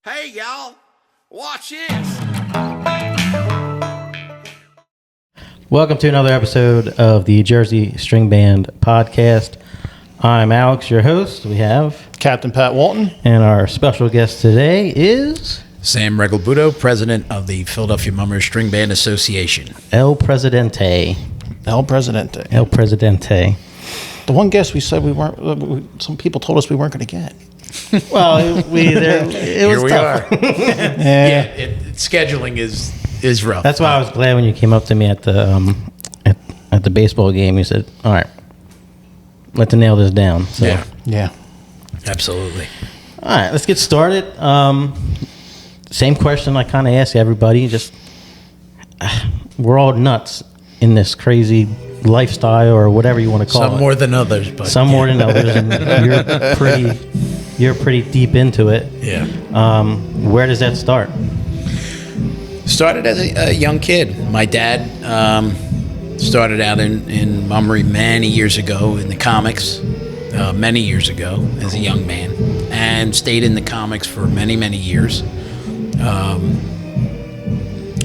Hey, y'all, watch this. Welcome to another episode of the Jersey String Band podcast. I'm Alex, your host. We have Captain Pat Walton. And our special guest today is Sam Regalbuto, President of the Philadelphia Mummery String Band Association. El Presidente. El Presidente. El Presidente. The one guest we said we weren't, some people told us we weren't going to get. Well, it was tough. Scheduling is rough. That's why I was glad when you came up to me at the at the baseball game. You said, "All right, let's nail this down." So, Yeah. Absolutely. All right, let's get started. Same question I kind of ask everybody. Just we're all nuts in this crazy lifestyle or whatever you want to call it. Some more than others, but some more than others, and you're pretty deep into it. Yeah. Where does that start? Started as a young kid. My dad started out in mummery many years ago in the comics, many years ago as a young man, and stayed in the comics for many, many years.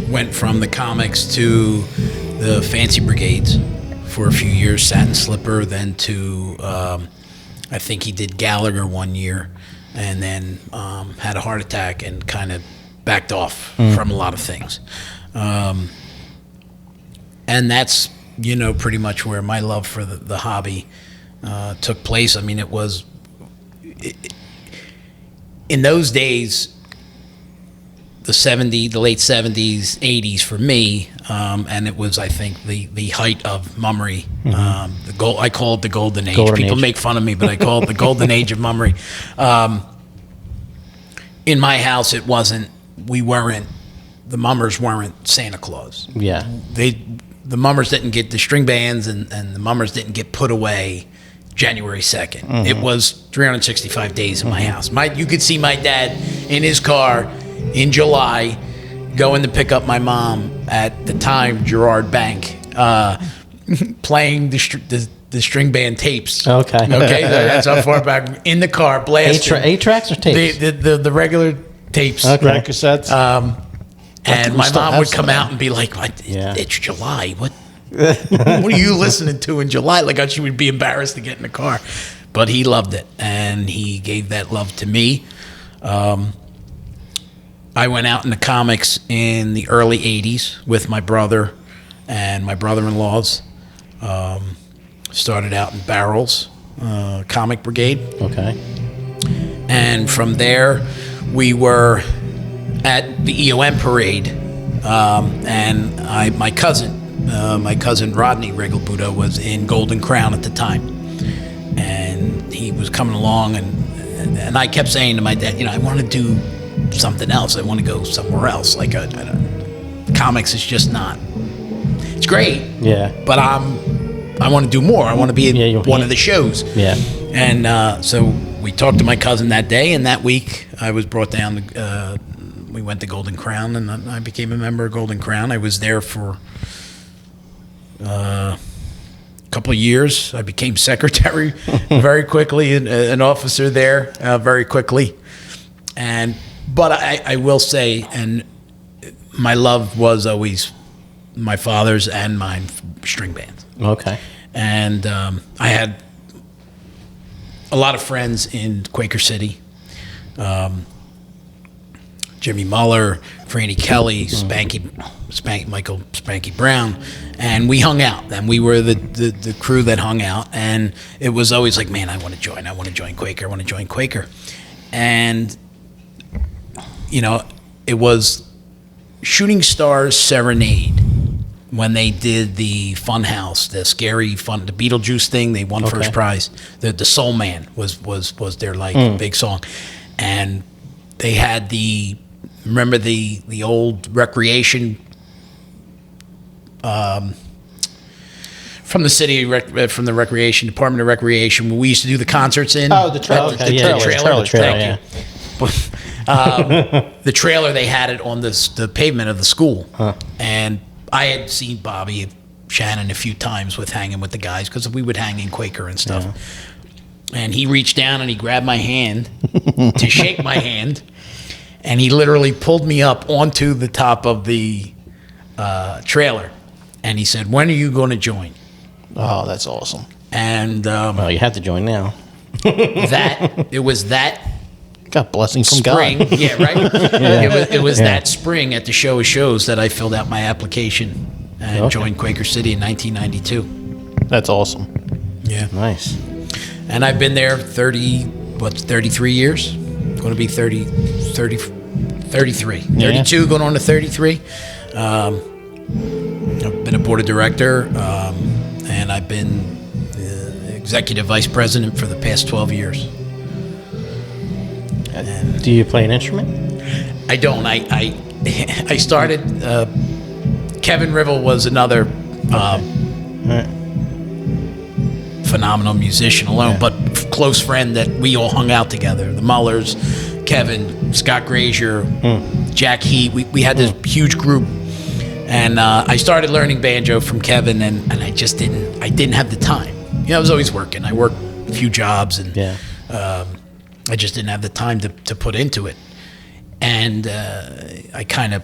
Went from the comics to the fancy brigades for a few years, Satin Slipper, then to I think he did Gallagher one year, and then had a heart attack and kind of backed off from a lot of things. And that's, pretty much where my love for the hobby took place. I mean, it was, in those days, the late 70s, 80s for me, and it was, I think, the height of mummery. I call it the golden age. People make fun of me, but I call it the golden age of mummery. In my house, the mummers weren't Santa Claus. Yeah. The mummers didn't get, the string bands and the mummers didn't get put away January 2nd. It was 365 days in my house. You could see my dad in his car in July going to pick up my mom at the time, Gerard Bank, playing the string band tapes. Okay. That's how far back in the car, blasting. 8 tracks or tapes? The regular tapes. Okay. Cassettes. And my mom would come out and be like, it's July. What are you listening to in July? Like, she would be embarrassed to get in the car. But he loved it, and he gave that love to me. I went out in the comics in the early 80s with my brother and my brother-in-laws. Started out in Barrels, Comic Brigade. Okay. And from there, we were at the EOM parade, and my cousin Rodney Regalbuto was in Golden Crown at the time, and he was coming along, and I kept saying to my dad, I want to do something else. I want to go somewhere else. Like comics is just not. It's great. Yeah. But I want to do more. I want to be in one of the shows. Yeah. And so we talked to my cousin that day, and that week I was brought down. We went to Golden Crown, and I became a member of Golden Crown. I was there for a couple of years. I became secretary very quickly, an officer there very quickly. But I will say, and my love was always my father's and mine, string bands. Okay. And I had a lot of friends in Quaker City. Jimmy Muller, Franny Kelly, Michael Spanky Brown, and we hung out. And we were the crew that hung out. And it was always like, man, I want to join Quaker. And it was Shooting Stars Serenade when they did the Funhouse, the Beetlejuice thing. They won first prize. The Soul Man was their big song, and they had remember the old recreation from the city from the recreation department of recreation when we used to do the concerts in. Oh, the trailer. The trailer. Thank you. The trailer, they had it on the pavement of the school, and I had seen Bobby Shannon a few times hanging with the guys because we would hang in Quaker and stuff. And he reached down and he grabbed my hand to shake my hand, and he literally pulled me up onto the top of the trailer, and he said, "When are you going to join?" Oh, that's awesome. And Well, you have to join now. it was that Got blessings from spring, God. yeah, right. It was that spring at the Show of Shows that I filled out my application and joined Quaker City in 1992. That's awesome. Yeah, Nice. and I've been there 33 years. Going to be 33. 32, going on to 33. I've been a board of director, and I've been executive vice president for the past 12 years. And Do you play an instrument? I don't. I started. Kevin Rivel was another phenomenal musician alone, but close friend that we all hung out together. The Mullers, Kevin, Scott Grazier, Jack Heat. We had this huge group, and I started learning banjo from Kevin, and I just didn't have the time. You know, I was always working. I worked a few jobs, and I just didn't have the time to put into it, and I kind of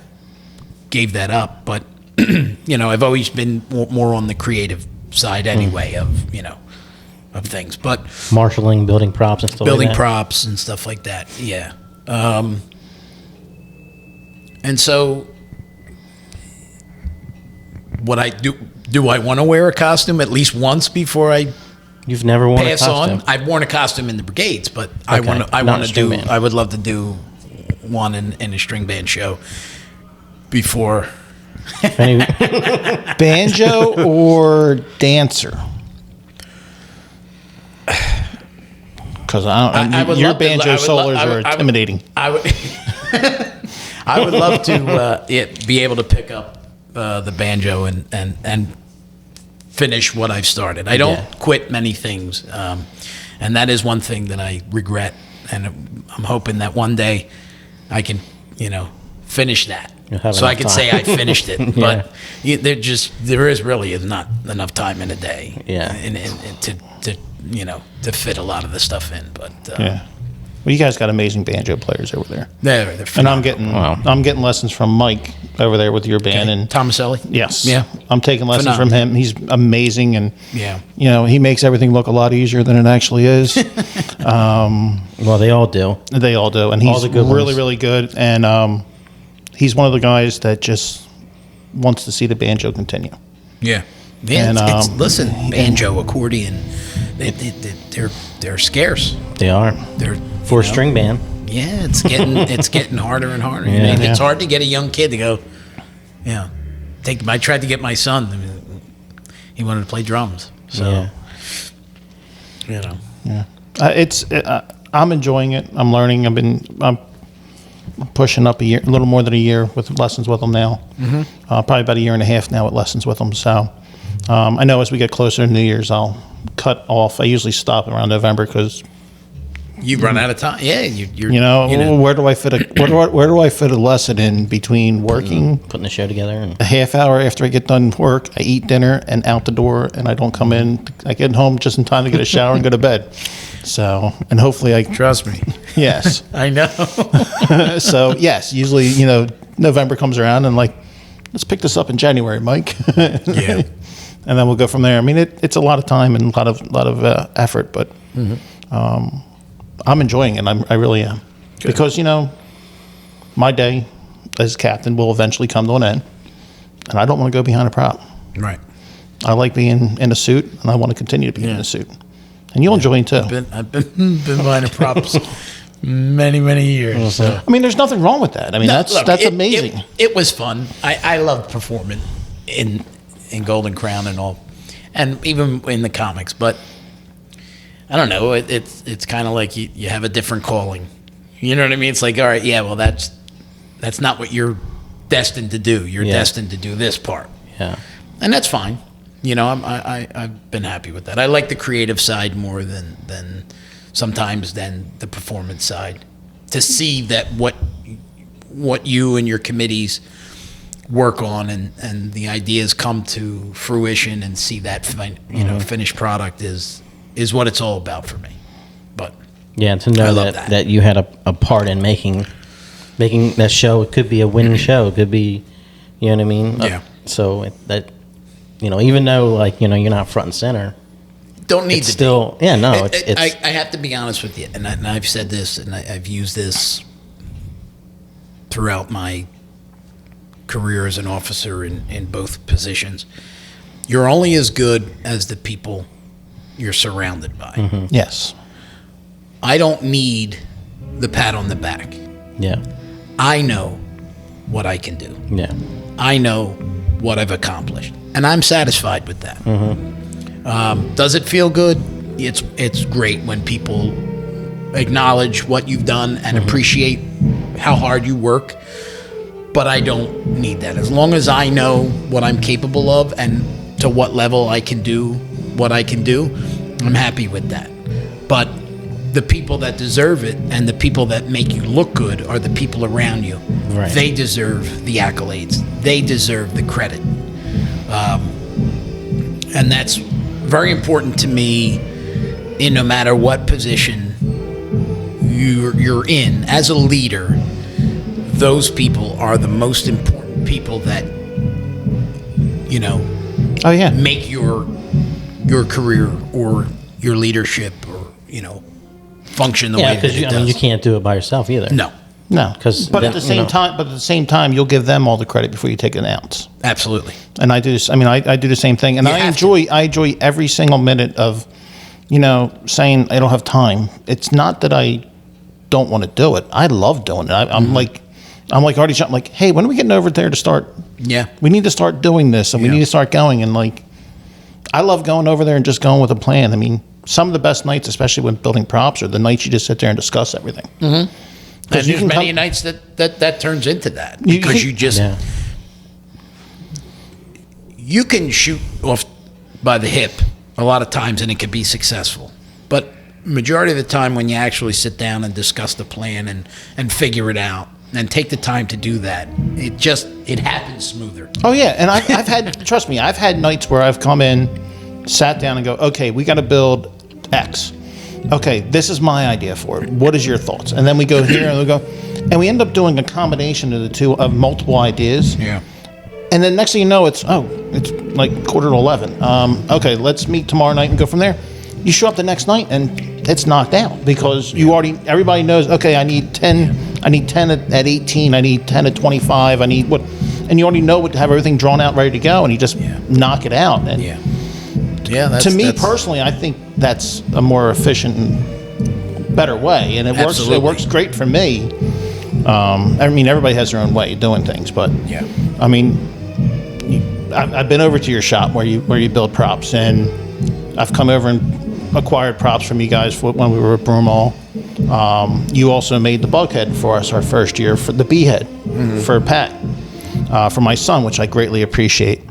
gave that up. But you know, I've always been more on the creative side anyway of things. But Marshalling, building props and stuff building like that? props and stuff like that, yeah. And so, what I do I want to wear a costume at least once before I You've never worn a pass costume? on? I've worn a costume in the brigades, but I Okay, want not to a string do. band. I would love to do one in a string band show before. If any- Banjo or dancer? Because I would your love to- banjo I would lo- solos I would- are I would- intimidating. I would. I would love to be able to pick up the banjo and finish what I've started. I don't quit many things, and that is one thing that I regret. And I'm hoping that one day I can, finish that, You'll have so I enough can say time. I finished it. Yeah. But there is really not enough time in a day, Yeah. and to fit a lot of the stuff in. But Yeah. Well, you guys got amazing banjo players over there. they're And phenomenal. I'm getting lessons from Mike over there with your band. And Tomaselli? yes, Yeah. I'm taking lessons from him. He's amazing, and Yeah. he makes everything look a lot easier than it actually is. well, they all do. They all do, and All he's the good really, ones. really good. And he's one of the guys that just wants to see the banjo continue. Yeah. Yeah, And, listen, banjo, accordion, they're scarce. They are. They're For a string band. Yeah, it's getting harder and harder. Yeah. It's hard to get a young kid to go. Yeah, I tried to get my son. He wanted to play drums. So Yeah. I'm enjoying it. I'm learning. I'm pushing up a little more than a year with lessons with him now. Mm-hmm. Probably about a year and a half now with lessons with him. So I know as we get closer to New Year's, I'll cut off. I usually stop around November because you run out of time. Yeah, you're. where do I fit where do I fit a lesson in between working Putting the show together. And a half hour after I get done work, I eat dinner and out the door, and I don't come in. I get home just in time to get a shower and go to bed. So, and hopefully I Trust me, yes. I know. So yes, usually November comes around and let's pick this up in January, Mike. Yeah. And then we'll go from there. I mean, it's a lot of time and a lot of effort, but I'm enjoying it. I really am. Good. Because my day as captain will eventually come to an end, and I don't want to go behind a prop. Right. I like being in a suit, and I want to continue to be in a suit. And you'll enjoy it too. I've been behind the props many years. So. I mean, there's nothing wrong with that. I mean, that's amazing. It was fun. I loved performing in Golden Crown and all, and even in the comics. But I don't know. It's kind of like you have a different calling. You know what I mean? It's like, all right, yeah, well, that's not what you're destined to do. You're destined to do this part. yeah. And that's fine. I've been happy with that. I like the creative side more than sometimes than the performance side. To see that what you and your committees work on and the ideas come to fruition and see that finished product is what it's all about for me. But Yeah, to I know love that you had a part in making making that show. It could be a winning show. It could be, you know what I mean? Yeah. So even though like, you're not front and center, Don't need it's to still, be. yeah, no, I have to be honest with you, and I've said this, and I've used this throughout my career as an officer in both positions. You're only as good as the people you're surrounded by. Mm-hmm. Yes. I don't need the pat on the back. yeah, I know what I can do. yeah, I know what I've accomplished, and I'm satisfied with that. Does it feel good? It's great when people acknowledge what you've done and appreciate how hard you work, but I don't need that. As long as I know what I'm capable of and to what level I can do what I can do, I'm happy with that. But the people that deserve it and the people that make you look good are the people around you. Right. They deserve the accolades. They deserve the credit. And that's very important to me in no matter what position you're in. As a leader, those people are the most important people that, Oh yeah. make your career or your leadership or, function the way that because it does. you can't do it by yourself either. No, No. 'Cause but at that, the same time, you'll give them all the credit before you take an ounce. absolutely. And I do this. I mean, I do the same thing, and You I have enjoy every single minute of, saying I don't have time. It's not that I don't want to do it. I love doing it. I'm like already. I'm like, hey, when are we getting over there to start? Yeah. We need to start doing this, and we Yeah. need to start going. And like, I love going over there and just going with a plan. I mean, some of the best nights, especially when building props, are the nights you just sit there and discuss everything. Mm-hmm. And there's many nights that turns into that because you just Yeah. you can shoot off by the hip a lot of times and it can be successful. But majority of the time when you actually sit down and discuss the plan and figure it out and take the time to do that, it happens smoother. Oh yeah, and I've had trust me, I've had nights where I've come in, sat down, and go, okay, we got to build X. Okay, this is my idea for it. What is your thoughts? And then we go here and we go, and we end up doing a combination of the two of multiple ideas. Yeah. And then next thing you know, it's like 10:45. Okay, let's meet tomorrow night and go from there. You show up the next night and it's knocked out because everybody knows. Okay, I need 10. I need 10 at 18. I need 10 at 25. I need what, and you already know what to have everything drawn out, ready to go, and you just knock it out. And Yeah. to me personally, I think that's a more efficient and better way, and it works. Absolutely. It works great for me. I mean, everybody has their own way of doing things, but Yeah. I mean, I've been over to your shop where you build props, and I've come over and acquired props from you guys when we were at Broomall. You also made the bug head for us our first year for the bee head for Pat, for my son, which I greatly appreciate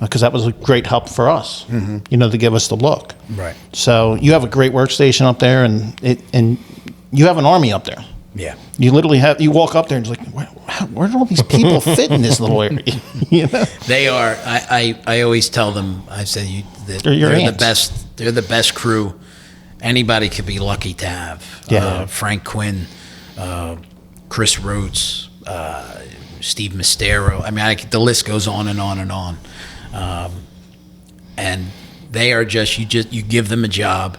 because that was a great help for us, to give us the look. Right. So you have a great workstation up there, and you have an army up there. Yeah. You literally you walk up there and it's like, where do all these people fit in this little area? They are. I always tell them. I say They're your the ants. best. They're the best crew anybody could be lucky to have. Yeah. Frank Quinn, Chris Rhodes, Steve Mistero. I mean, the list goes on and on and on. And they are you give them a job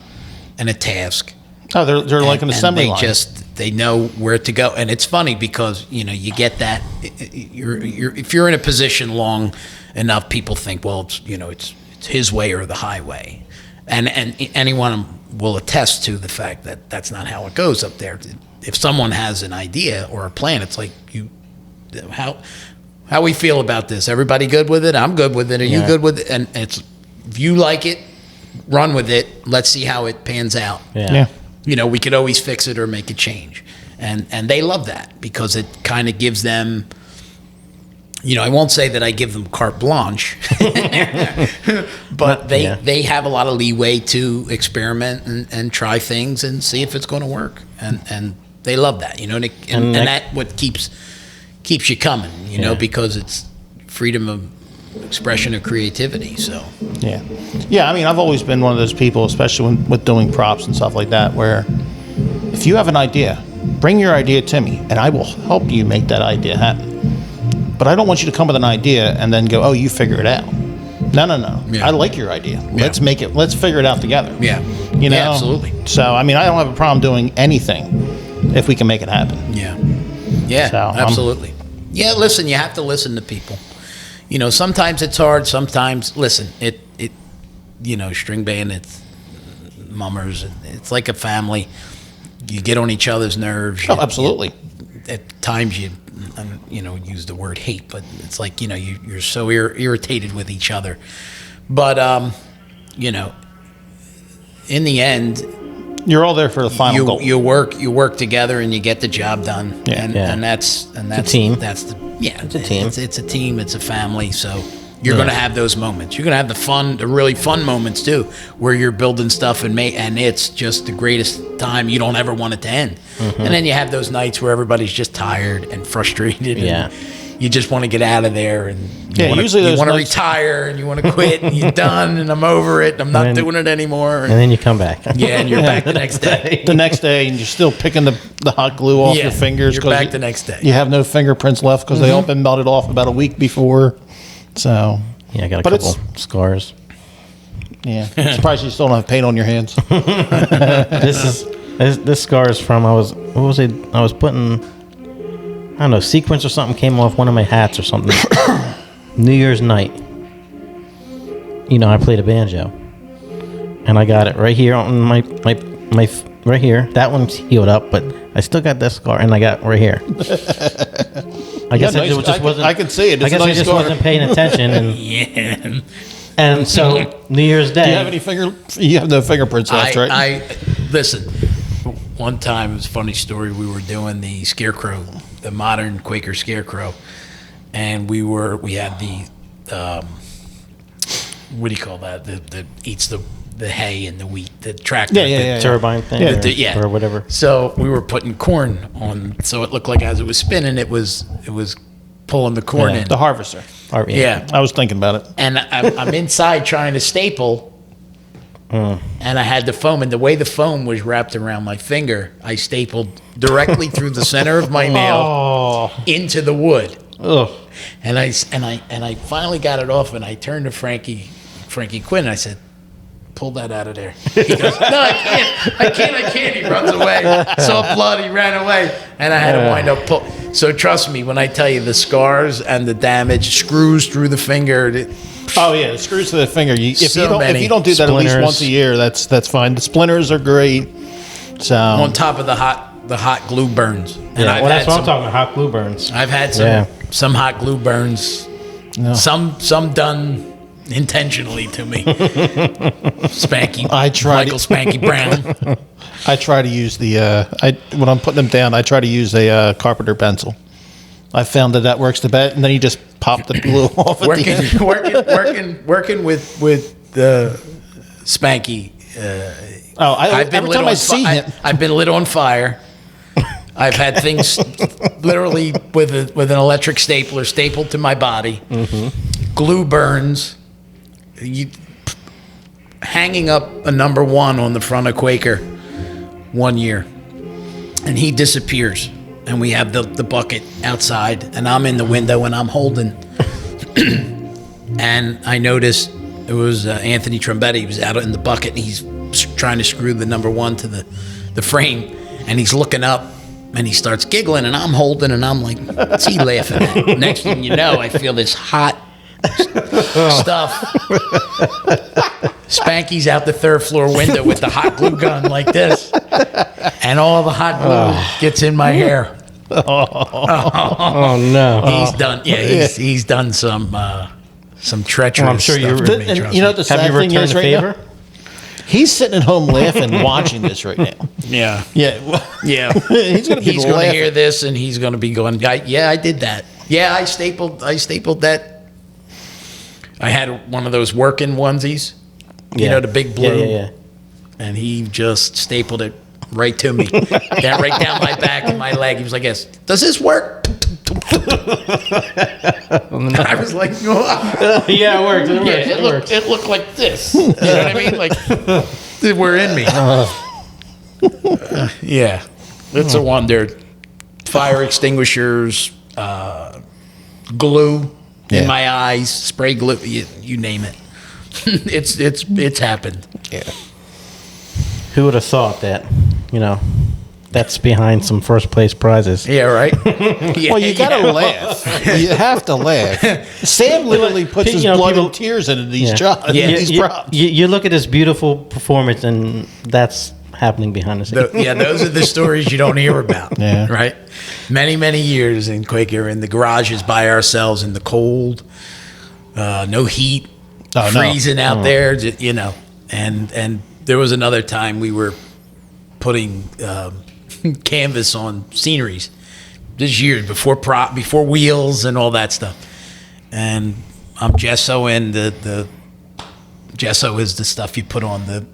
and a task. Oh, they're like an assembly and line. They know where to go, and it's funny because you get that. If you're in a position long enough, people think, well, it's his way or the highway, and anyone will attest to the fact that that's not how it goes up there. If someone has an idea or a plan, it's like how we feel about this. Everybody good with it? I'm good with it. Are you good with it? And it's if you like it, run with it. Let's see how it pans out. Yeah. We could always fix it or make a change. And they love that because it kind of gives them, I won't say that I give them carte blanche, but they have a lot of leeway to experiment and try things and see if it's going to work. And they love that, and that what keeps you coming, because it's freedom of expression of creativity. So yeah. I mean, I've always been one of those people, especially with doing props and stuff like that, where if you have an idea, bring your idea to me, and I will help you make that idea happen. But I don't want you to come with an idea and then go, oh, you figure it out. No. Yeah. I like your idea. Let's make it. Let's figure it out together. Yeah. You know. Yeah, absolutely. So I mean, I don't have a problem doing anything if we can make it happen. Yeah. Yeah. So, absolutely. Yeah. Listen, you have to listen to people. You know, sometimes it's hard. Sometimes, listen, it. You know, string band. It's mummers. It's like a family. You get on each other's nerves. Oh, absolutely. At times you use the word hate, but it's like, you're so irritated with each other. But, in the end, you're all there for the final goal. You work together and you get the job done. Yeah. And that's a team. It's a team. It's a team. It's a family. So you're going to have those moments. You're going to have the really fun moments too, where you're building stuff and it's just the greatest time. You don't ever want it to end. Mm-hmm. And then you have those nights where everybody's just tired and frustrated. Yeah. And you just want to get out of there and you want to retire and you want to quit and you're done and I'm over it. I'm not doing it anymore. And then you come back. Yeah, and you're back the next day. The next day, and you're still picking the hot glue off your fingers. You're back the next day. You have no fingerprints left because they all been melted off about a week before. So yeah, I got a couple scars. Yeah, I'm surprised you still don't have paint on your hands. This scar is from I was putting, I don't know, sequins or something came off one of my hats or something. New Year's night. I played a banjo, and I got it right here on my right here. That one's healed up, but I still got this scar, and I got right here. I guess I just wasn't. I can see it. I guess I just wasn't paying attention, and and so New Year's Day. Do you have any You have no fingerprints left, right? Listen. One time, it was a funny story. We were doing the scarecrow, the modern Quaker scarecrow, and we had the what do you call that? The eats the hay and the wheat, the tractor, the turbine thing, or whatever. So we were putting corn on, so it looked like as it was spinning, it was pulling the corn in. The harvester. Yeah, I was thinking about it. And I'm inside trying to staple. And I had the foam, and the way the foam was wrapped around my finger, I stapled directly through the center of my nail into the wood. Ugh. And I finally got it off, and I turned to Frankie Quinn, and I said, "Pull that out of there." He goes, "No, I can't. He runs away. Saw blood. He ran away, and I had to wind up pull. So trust me when I tell you the scars and the damage, screws through the finger. Oh yeah, the screws to the finger. If you don't do that splinters. At least once a year, that's fine. The splinters are great. So on top of the hot glue burns. And that's what I'm talking about. Hot glue burns. I've had some hot glue burns. No. Some done intentionally to me. Michael Spanky Brown. I try to use when I'm putting them down. I try to use a carpenter pencil. I found that works the best, and then you just pop the glue off at the end. Working with the Spanky. Every time I see him, I've been lit on fire. I've had things literally with an electric stapler stapled to my body. Mm-hmm. Glue burns. Hanging up a number 1 on the front of Quaker one year, and he disappears. And we have the bucket outside, and I'm in the window, and I'm holding. And I noticed it was Anthony Trombetti. He was out in the bucket, and he's trying to screw the number 1 to the frame. And he's looking up, and he starts giggling, and I'm holding, and I'm like, what's he laughing at? Next thing you know, I feel this hot stuff. Spanky's out the 3rd floor window with the hot glue gun like this. And all the hot glue gets in my hair. Oh no! He's done. Yeah, he's done some treacherous. I'm sure stuff you're. to me, You know what the sad thing is right now? He's sitting at home laughing, watching this right now. Yeah. Yeah. He's going to hear this, and he's going to be going, "Yeah, I did that. Yeah, I stapled that. I had one of those working onesies. You know, the big blue. Yeah. And he just stapled it right to me, right down my back and my leg. He was like, "Yes, does this work?" I was like, "Oh." "Yeah, it works. It looked like this. You know what I mean? Like, we're in me." Yeah. It's a wonder. Fire extinguishers, glue in my eyes, spray glue, you name it. It's happened. Yeah. Who would have thought that, that's behind some first place prizes? Yeah, right. Well, you gotta laugh. You have to laugh. Sam literally puts his blood and tears into these jobs. Yeah. These props. You look at this beautiful performance, and that's happening behind the scenes. Those are the stories you don't hear about. Yeah. Right. Many years in Quaker, in the garages by ourselves in the cold, no heat, freezing out there. And there was another time we were putting canvas on sceneries. This year before wheels and all that stuff, and I'm gessoing the gesso is the stuff you put on the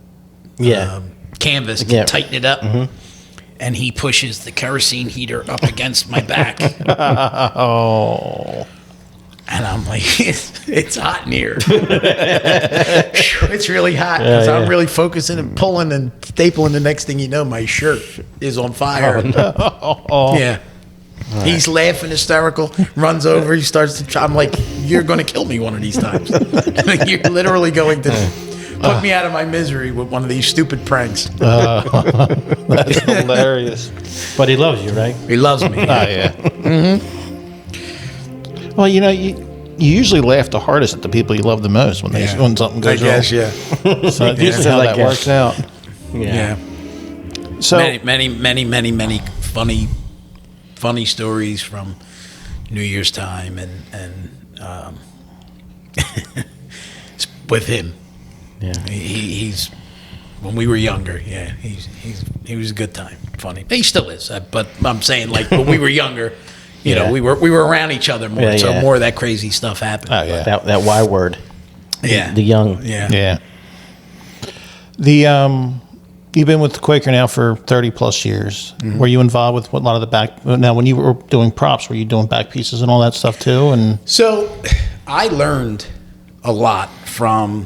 canvas to tighten it up. Mm-hmm. And he pushes the kerosene heater up against my back. Oh. And I'm like, it's hot in here. It's really hot because I'm really focusing and pulling and stapling. The next thing you know, my shirt is on fire. Yeah. Right. He's laughing hysterical, runs over, he starts to I'm like, you're going to kill me one of these times. You're literally going to put me out of my misery with one of these stupid pranks. That's hilarious. But he loves you, right? He loves me. Yeah. Mm-hmm. Well, you usually laugh the hardest at the people you love the most when something goes wrong. I guess, yeah. So that's usually how that works out. Yeah. So many funny stories from New Year's time and with him. Yeah. He's when we were younger. Yeah. He was a good time. Funny. He still is. But I'm saying like when we were younger. You know, we were around each other more, so more of that crazy stuff happened. Oh yeah, that Y word. Yeah, the young. Yeah. You've been with the Quaker now for 30 plus years. Mm-hmm. Were you involved with a lot of the back? Now, when you were doing props, were you doing back pieces and all that stuff too? And so, I learned a lot from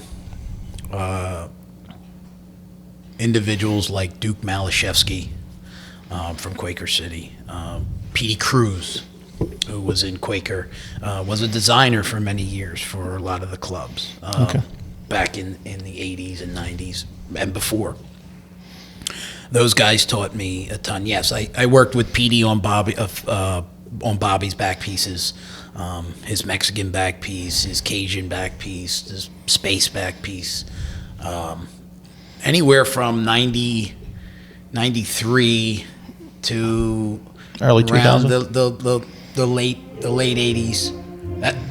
individuals like Duke Malashevsky from Quaker City. Petey Cruz, who was in Quaker, was a designer for many years for a lot of the clubs back in the 80s and 90s and before. Those guys taught me a ton. Yes, I worked with Petey on Bobby's back pieces, his Mexican back piece, his Cajun back piece, his space back piece, anywhere from 93 to early 2000s, the late 80s.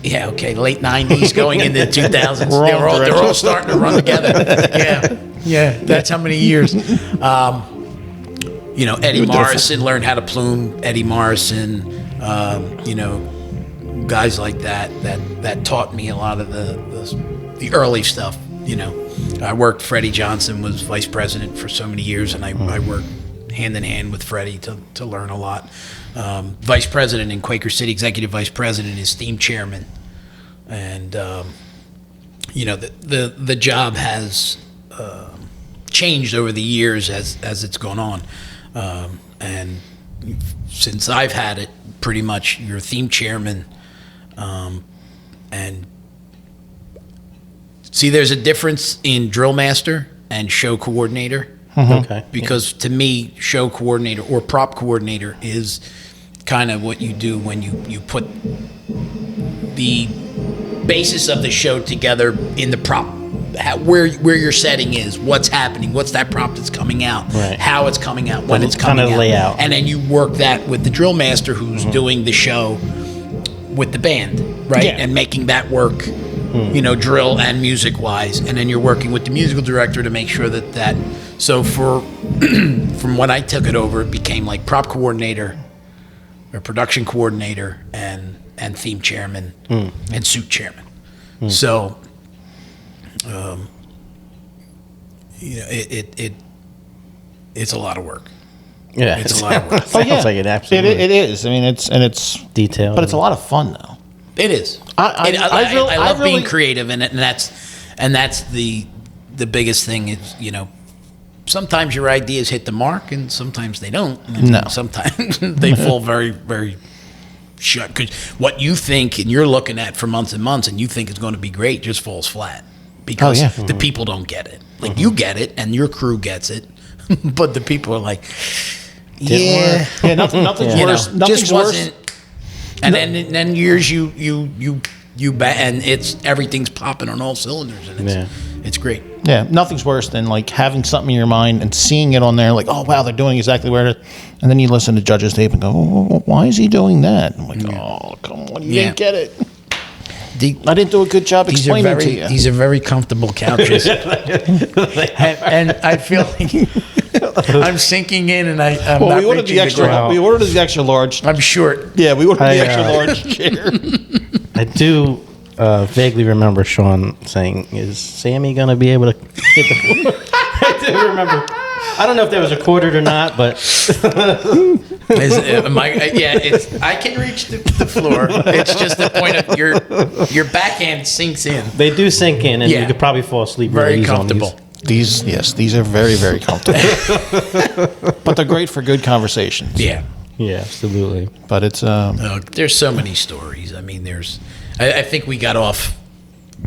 The late 90s going into 2000s. They're all starting to run together. Yeah, that's how many years. Eddie Morrison learned how to plume. Eddie Morrison, guys like that taught me a lot of the early stuff. I worked. Freddie Johnson was vice president for so many years, and I worked hand in hand with Freddie to learn a lot. Vice president in Quaker City, executive vice president is theme chairman, and the job has changed over the years as it's gone on, and since I've had it, pretty much you're theme chairman, and see, there's a difference in drill master and show coordinator. Mm-hmm. Okay. Because to me, show coordinator or prop coordinator is kind of what you do when you put the basis of the show together in the prop, where your setting is, what's happening, what's that prop that's coming out, how it's coming out, when it's coming out, layout. And then you work that with the drill master who's doing the show with the band, right? Yeah. And making that work, drill and music wise, and then you're working with the musical director to make sure that. So from when I took it over, it became like prop coordinator, or production coordinator, and theme chairman and suit chairman. So, it's a lot of work. Yeah, it's a lot of work. Sounds like it absolutely. It is. I mean, it's detailed, but it's a lot of fun though. It is. I love being creative, and that's the biggest thing is sometimes your ideas hit the mark, and sometimes they don't. And No. sometimes they fall very, very shut. Because what you think and you're looking at for months and months, and you think it's going to be great, just falls flat because the people don't get it. Like you get it, and your crew gets it, but the people are like, yeah, nothing's worse. Nothing's just worse. wasn't. And then years you and it's everything's popping on all cylinders, and it's great. Yeah, nothing's worse than like having something in your mind and seeing it on there, like, oh wow, they're doing exactly where it is, and then you listen to Judge's tape and go, oh, why is he doing that? I'm like, oh, come on, you didn't get it. I didn't do a good job explaining to you. These are very comfortable couches, and I feel like I'm sinking in, and I'm not we ordered reaching the ground. We ordered the extra large. I'm short. Yeah, we ordered the extra large chair. I do vaguely remember Sean saying, "Is Sammy gonna be able to hit the floor?" I do remember. I don't know if that was recorded or not, but I can reach the floor. It's just the point of your backhand sinks in. they do sink in, and you could probably fall asleep. Very really easy on comfortable. These are very, very comfortable. But they're great for good conversations. Yeah. Yeah, absolutely. But it's There's so many stories. I mean, I think we got off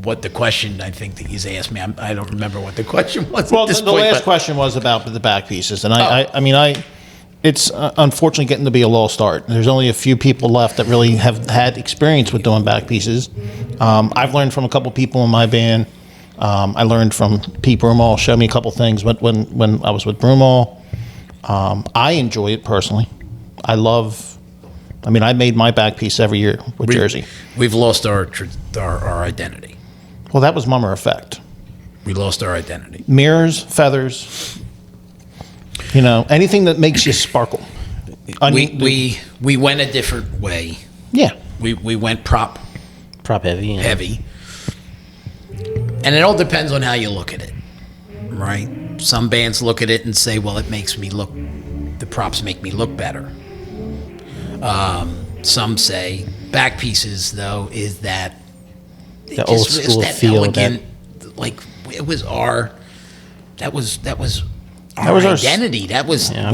what the question I think that he's asked me. I don't remember what the question was. well. At this The point, last question was about the back pieces, and it's unfortunately getting to be a lost art. There's only a few people left that really have had experience with doing back pieces. I've learned from a couple people in my band. I learned from Pete Broomall, showed me a couple things when I was with Broomall. I enjoy it personally. I made my back piece every year with Jersey. We've lost our identity. Well, that was Mummer Effect. We lost our identity. Mirrors, feathers, anything that makes you sparkle. We went a different way. Yeah. We went prop heavy. Yeah. heavy. And it all depends on how you look at it, right? Some bands look at it and say, well, the props make me look better. Some say back pieces, though, is that The old school feel. Elegant, it was that was our was our identity. That was that's-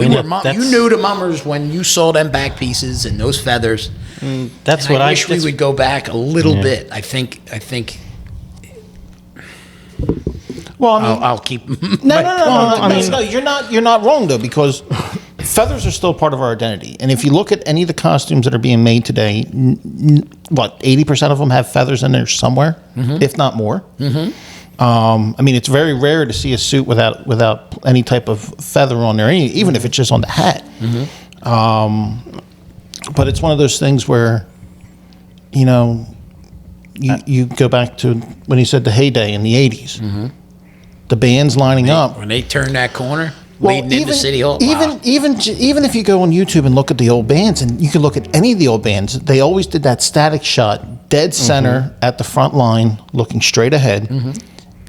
you knew the Mummers when you saw them back pieces and those feathers. That's And what I wish we would go back a little bit. I think. Well, I'll keep. No, you're not wrong though, because feathers are still part of our identity. And if you look at any of the costumes that are being made today, 80% of them have feathers in there somewhere, if not more. It's very rare to see a suit without any type of feather on there, even if it's just on the hat. But it's one of those things where, you go back to when he said the heyday in the 80s. The bands lining up. When they turned that corner, leading into City Hall. Even if you go on YouTube and look at the old bands, and you can look at any of the old bands, they always did that static shot, dead center at the front line, looking straight ahead,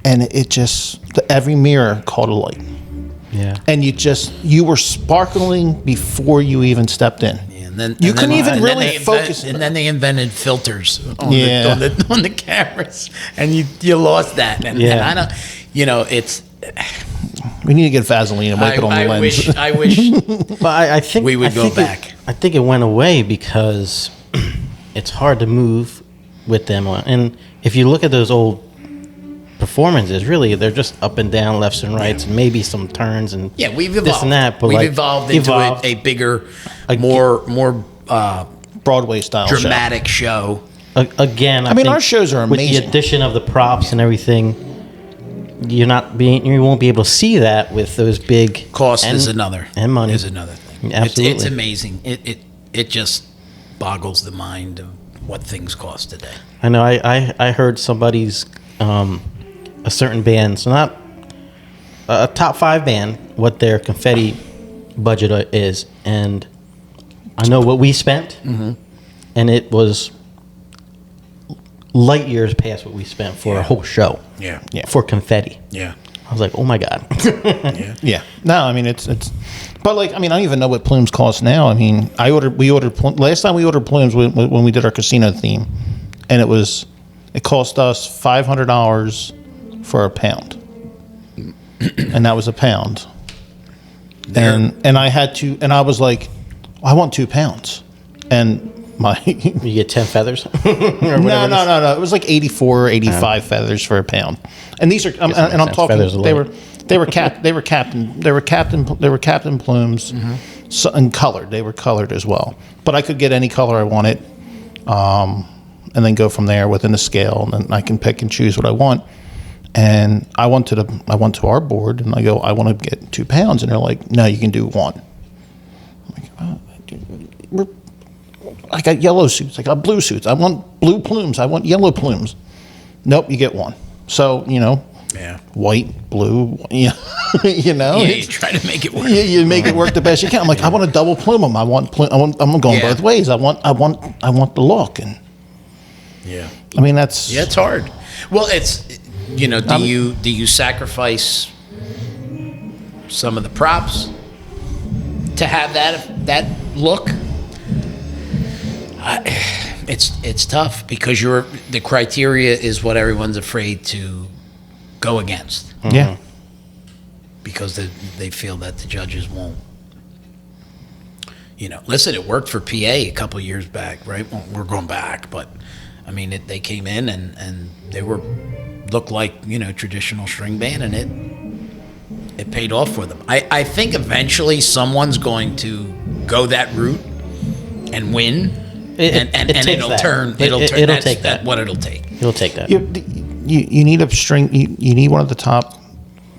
and it just every mirror caught a light. Yeah. And you were sparkling before you even stepped in. And then You couldn't even really focus. And then they invented filters on Yeah. the cameras, and you lost that. And I don't, it's. We need to get Vaseline and wipe it on the lens. I wish But I think we would go back. I think it went away because it's hard to move with them. And if you look at those old performances, really, they're just up and down, lefts and rights, and maybe some turns and we've evolved. this and that. But we've evolved into a bigger, more Broadway style dramatic show. Again, I think our shows are amazing. with the addition of the props and everything. You won't be able to see that with those big Cost is another money is another thing. Absolutely. It's amazing. It just boggles the mind of what things cost today. I know. I heard somebody's a certain band, so not a top 5 band, what their confetti budget is, and I know what we spent, and it was light years past what we spent for a whole show. Yeah. For confetti. Yeah. I was like, oh my god. Yeah. No, it's. But I don't even know what plumes cost now. We ordered last time we ordered plumes when we did our casino theme, and it cost us $500 for a pound, and that was a pound. And I had to, and I was like, I want 2 pounds. And my You get 10 feathers? no. It was like 84 or 85 feathers for a pound. And these are, and I'm talking, they were captain plumes, so, and colored. They were colored as well. But I could get any color I wanted, and then go from there within the scale, and then I can pick and choose what I want. And I went to our board, and I go, I want to get 2 pounds, and they're like, no, you can do 1. I'm like, I got yellow suits, I got blue suits, I want blue plumes, I want yellow plumes. Nope, you get 1. So, white, blue, you try to make it work. You make it work the best you can. I'm like, I want a double plume 'em. I'm going both ways. I want the look, and I mean that's it's hard. Well, it's do you sacrifice some of the props to have that look? It's tough because the criteria is what everyone's afraid to go against. Yeah. Because they feel that the judges won't. Listen, it worked for PA a couple years back, right? Well, we're going back, but I mean, they came in and they looked like traditional string band, and it paid off for them. I think eventually someone's going to go that route and win, and it'll turn. It'll take that. What it'll take. It'll take that. You need a string. You need one of the top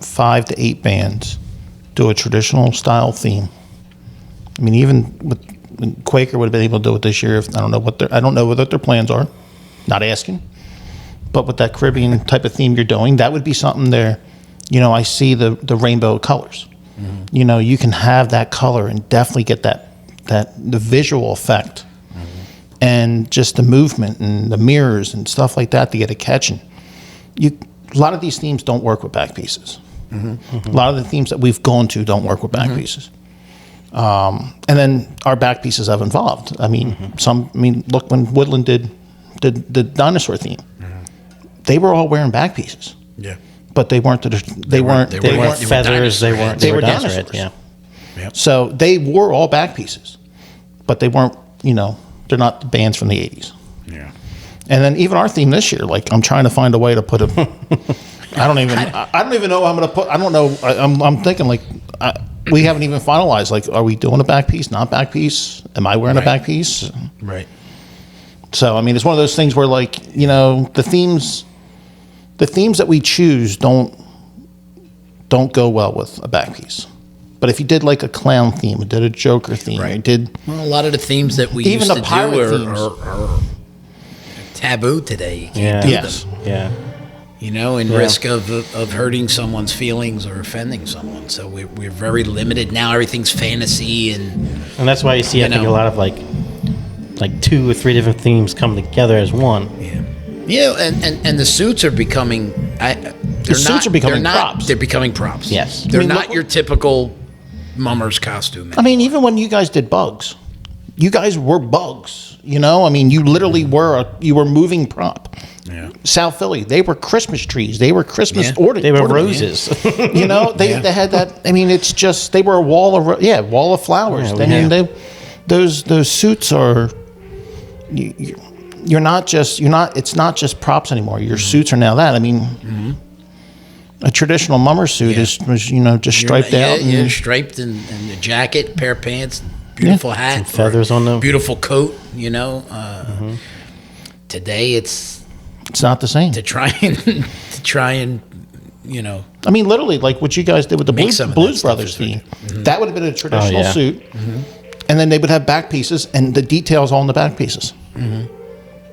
5 to 8 bands do a traditional style theme. I mean, even Quaker would have been able to do it this year. I don't know what their plans are. Not asking, but with that Caribbean type of theme you're doing, that would be something there. I see the rainbow colors. Mm-hmm. You can have that color and definitely get the visual effect, and just the movement and the mirrors and stuff like that to get it catching. A lot of these themes don't work with back pieces. Mm-hmm. Mm-hmm. A lot of the themes that we've gone to don't work with back pieces. And then our back pieces have evolved. I mean, look when Woodland did the dinosaur theme. Mm-hmm. They were all wearing back pieces. Yeah. But they weren't feathers. They were dinosaurs. Yeah. Yep. So they were all back pieces, but they weren't. They're not the bands from the 80s. Yeah. And then even our theme this year, like I'm trying to find a way to put a. I don't even know how I'm going to put. I don't know. I'm thinking like we haven't even finalized. Like, are we doing a back piece? Not back piece? Am I wearing a back piece? Right. So I mean, it's one of those things where like the themes that we choose don't go well with a back piece. But if you did like a clown theme, or did a Joker theme, or did a lot of the themes that we even used the to pirate do are taboo today. You can't do them. Yeah. Risk of hurting someone's feelings or offending someone. So we're very limited now. Everything's fantasy, and that's why you see I think a lot of like 2 or 3 different themes come together as one. Yeah, and the suits are becoming. Props. They're becoming props. Yes, they're not your typical mummer's costume anymore. I mean, even when you guys did bugs, you guys were bugs. I mean, you literally were a moving prop. Yeah. South Philly, they were Christmas trees. They were Christmas ornaments. They were roses. They had that. I mean, it's just they were a wall of flowers. Those suits are. It's not just props anymore. Your suits are now that. I mean, a traditional mummer suit was just striped out. Striped and a jacket, pair of pants, beautiful hat, some feathers on them, beautiful coat. Today it's not the same. To try and I mean, literally, like what you guys did with the Blues Brothers theme. Mm-hmm. That would have been a traditional suit, and then they would have back pieces and the details all in the back pieces. Mm-hmm.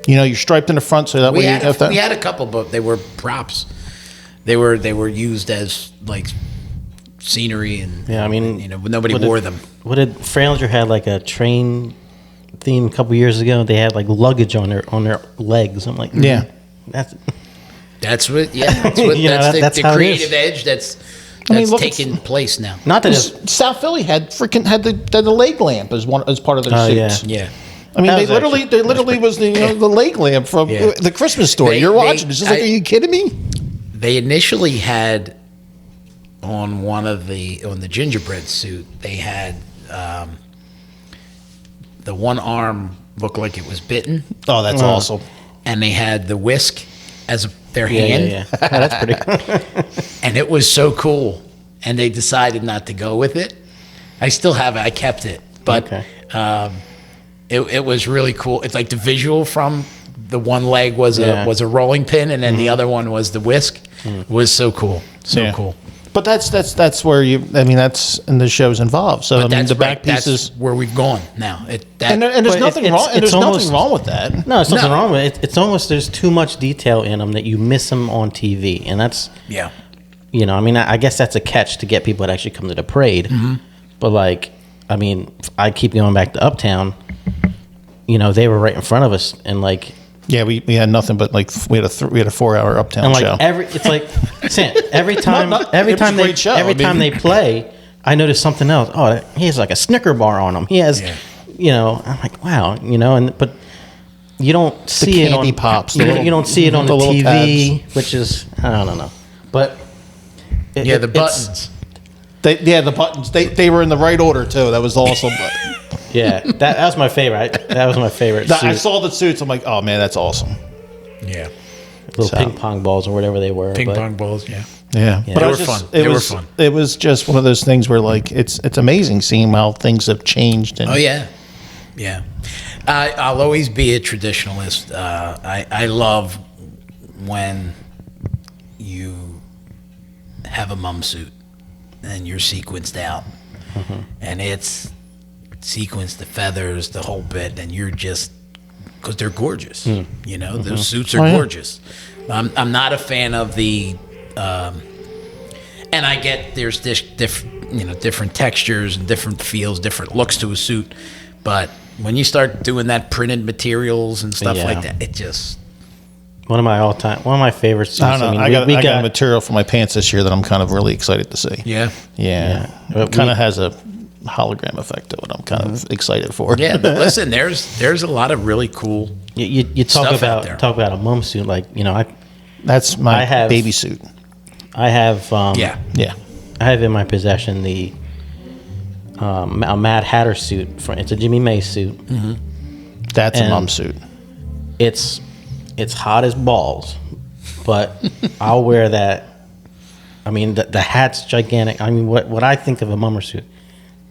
You're striped in the front, so that way you have that. We had a couple, but they were props. They were used as like scenery, and nobody wore them. What did Fralinger had like a train theme a couple years ago? They had like luggage on their legs. I'm like, that's what that's the creative edge that's taking place now. Not that South Philly had the leg lamp as part of their suits. Yeah. I mean, they literally was the leg lamp from the Christmas Story. You're watching. It's just like, are you kidding me? They initially had on on the gingerbread suit, they had the one arm looked like it was bitten, Oh, that's awesome. and they had the whisk as their hand. Yeah. That's pretty cool. And it was so cool. And they decided not to go with it. I still have it. I kept it. But Okay. It was really cool. It's like the visual from the one leg was Yeah. a rolling pin, and then the other one was the whisk. Was so cool. So Yeah. cool. But that's where that's and the show's involved. So But the back right, that's pieces, where we've gone now. and there's But nothing it's- wrong. And it's there's almost- nothing wrong with that. No, it's nothing No. wrong with it. It's almost there's too much detail in them that you miss them on TV, and that's yeah. I mean, I guess that's a catch to get people to actually come to the parade. But like, I mean, I keep going back to Uptown. They were right in front of us, and like, Yeah, we had nothing but like we had a 4-hour Uptown and like show. every time it was every a time they great show. every I mean- time they play, I notice something else. Oh, he has like a Snicker bar on him. He has, I'm like, wow, but you don't see it candy on pops, You, the little- you don't see it on the the little TV, which is I don't know, but The it's- buttons. The buttons. They were in the right order too. That was awesome. Yeah, that was my favorite. That was my favorite. I suit. saw the suits. I'm like, oh man, that's awesome. Yeah. Little So- ping pong balls or whatever they were. Ping but- pong balls, yeah. Yeah, Yeah. but They it were was fun. just- They It were was fun. It was just one of those things where like it's amazing seeing how things have changed. And Oh yeah, yeah. I'll always be a traditionalist. I love when you have a mum suit and you're sequenced out, and it's sequenced, the feathers, the whole bit, and you're just because they're gorgeous. Those suits are Oh, yeah. gorgeous. I'm not a fan of the. And I get there's different textures and different feels, different looks to a suit, but when you start doing that printed materials and stuff Yeah. like that, it just One of my favorite suits. I don't know. mean, I got material for my pants this year that I'm kind of really excited to see. yeah. Yeah, But it kind we- of has a hologram effect to it. I'm kind of excited for. Yeah, but listen, there's a lot of really cool. You talk Stuff out there. about a mum suit, like That's my I have- baby suit. I have Yeah, Yeah, I have in my possession the a Mad Hatter suit. It's a Jimmy May suit. that's a And- mum suit. It's hot as balls, but I'll wear that. I mean, the hat's gigantic. I mean, what I think of a mummer suit,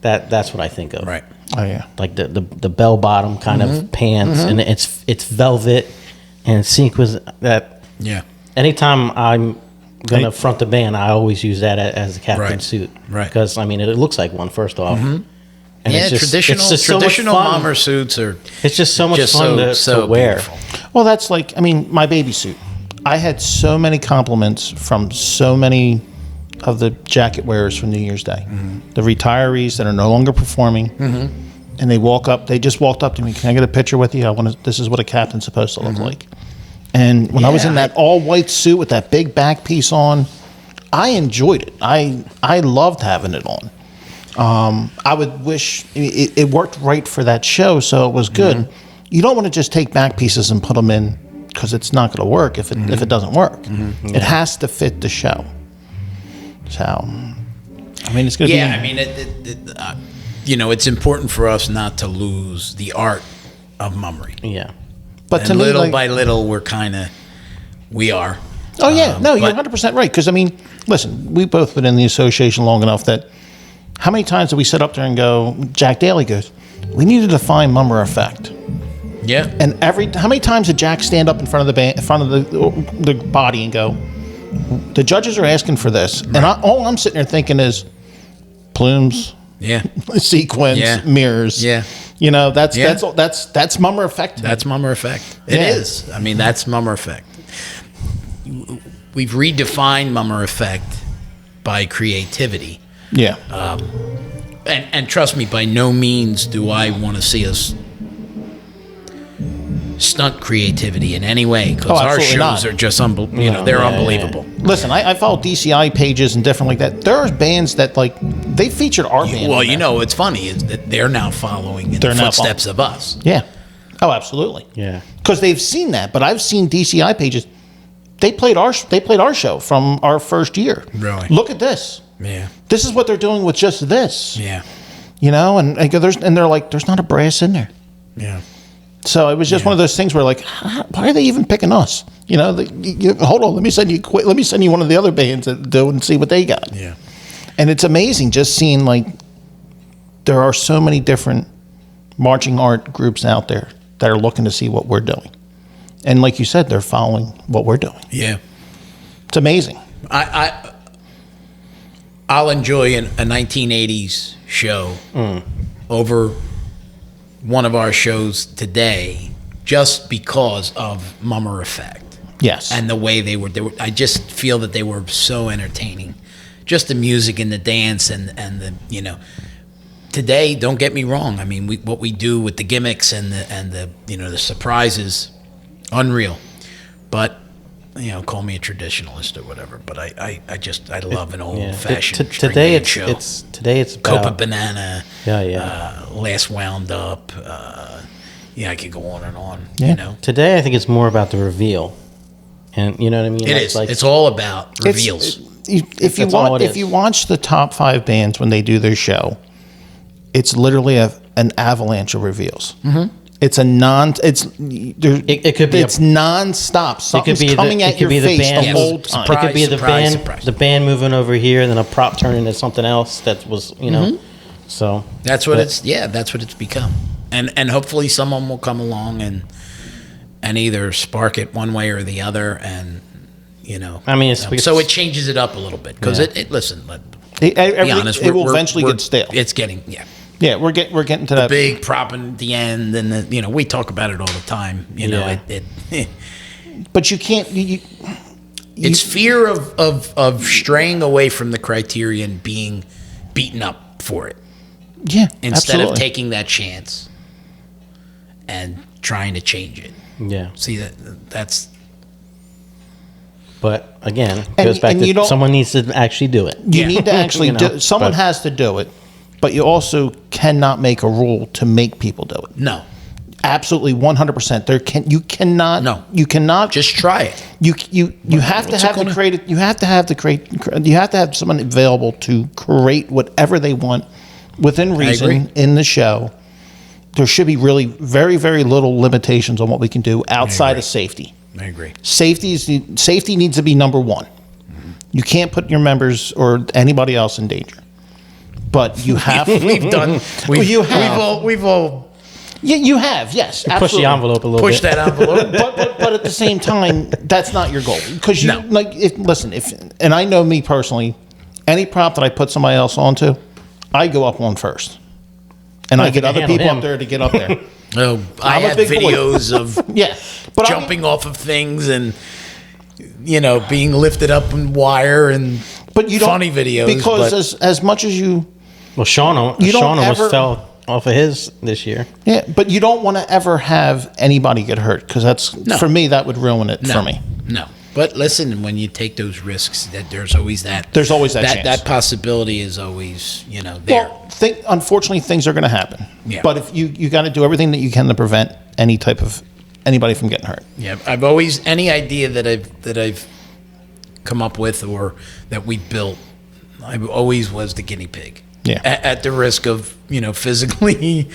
that's what I think of. right. Oh yeah, Like the bell bottom kind of pants, and it's velvet and sequins. That Yeah, anytime I'm gonna Hey. front the band, I always use that as the captain Right. suit. Right. Because I mean, it looks like one first off. And yeah. Traditional so much traditional fun. bomber suits are It's just so much fun to wear. beautiful. well, that's like my baby suit. I had so many compliments from so many of the jacket wearers for New Year's Day, the retirees that are no longer performing, and they just walked up to me. Can I get a picture with you? This is what a captain's supposed to look like. And when I was Yeah, in that all white suit with that big back piece on, I enjoyed it. I loved having it on. I would wish it worked right for that show, so it was good. You don't want to just take back pieces and put them in because it's not going to work if it doesn't work. It has to fit the show. So, I mean, it's going to Yeah, be. I mean, it's important for us not to lose the art of mummery. Yeah. but And to me, little like, by little, we are. oh yeah, no, you're but- 100% right. Because I mean, listen, we've both been in the association long enough that how many times do we sit up there and go? Jack Daly goes, "We need to define mummer effect." Yeah. And how many times did Jack stand up in front of the band, in front of the body, and go, "The judges are asking for this," and all I'm sitting there thinking is, plumes, Yeah. sequins, Yeah. mirrors. Yeah. That's mummer effect. That's mummer effect. It Yeah. is. I mean, that's mummer effect. We've redefined mummer effect by creativity. yeah. And trust me, by no means do I want to see us stunt creativity in any way, because Oh, our absolutely shows not. are just they're unbelievable. Listen, I follow DCI pages and different like that. There are bands that like they featured our band. Well, on you there. know, what's funny is that they're now following in They're the now footsteps of us. Yeah. Oh, absolutely. Yeah. Because they've seen that, but I've seen DCI pages. They played our show from our first year. Really? Look at this. Yeah. This is what they're doing with just this. Yeah. You know, and they're like, there's not a brass in there. Yeah. So it was just one of those things where, like, why are they even picking us? You know, hold on, let me send you one of the other bands that do and see what they got. Yeah. And it's amazing just seeing, like, there are so many different marching art groups out there that are looking to see what we're doing. And like you said, they're following what we're doing. Yeah. It's amazing. I'll enjoy a 1980s show over one of our shows today just because of Mummer Effect. Yes. And the way they were, I just feel that they were so entertaining. Just the music and the dance and the, you know, today, don't get me wrong. I mean, what we do with the gimmicks and the you know, the surprises, unreal. But, you know, call me a traditionalist or whatever. But I love an old fashioned today show. Today it's about Copa Banana. Yeah. Last Wound Up. Yeah, I could go on and on. Yeah. You know, Today I think it's more about the reveal, and you know what I mean. it is. It's all about reveals. If you watch the top 5 bands when they do their show, it's literally an avalanche of reveals. Mm-hmm. It's it could be it's nonstop. Something's coming at your face the whole time. It could be Surprise. the band moving over here, and then a prop turning into something else that was, you know. So That's what it's become. And hopefully someone will come along and either spark it one way or the other, and you know. I mean, so it changes it up a little bit because listen. Be honest, it will eventually get stale. It's getting Yeah, we're getting to that big prop at the end, and you know, we talk about it all the time. You know, but you can't. It's fear of straying away from the criterion, being beaten up for it. Yeah, instead absolutely. of taking that chance and trying to change it. Yeah. See that's. But again, it goes back and to someone needs to actually do it. You need to actually do. Someone has to do it, but you also cannot make a rule to make people do it. No. Absolutely, 100%. You cannot. No. You cannot. Just try it. You have to have the creative. You have to have the create. You have to have someone available to create whatever they want within reason in the show. There should be really very, very little limitations on what we can do outside of safety. I agree. Safety needs to be number one. Mm-hmm. You can't put your members or anybody else in danger. But you have. We've all. Yeah, you have. Yes, absolutely. Push the envelope a little bit. Push that envelope. but at the same time, that's not your goal. Because you and I know me personally, any prop that I put somebody else onto, I go up on first, and I get other people up there to get up there. Oh, I have videos of jumping off of things and being lifted up in wire and funny videos. Because as much as you, Sean almost fell off of his this year. Yeah, but you don't want to ever have anybody get hurt because for me that would ruin it for me. No. But listen, when you take those risks, that there's always that chance. That possibility is always there. Well, unfortunately, things are going to happen. Yeah. But if you got to do everything that you can to prevent anybody from getting hurt. Yeah. I've always any idea that I've come up with or that we built, I always was the guinea pig. Yeah. At the risk of physically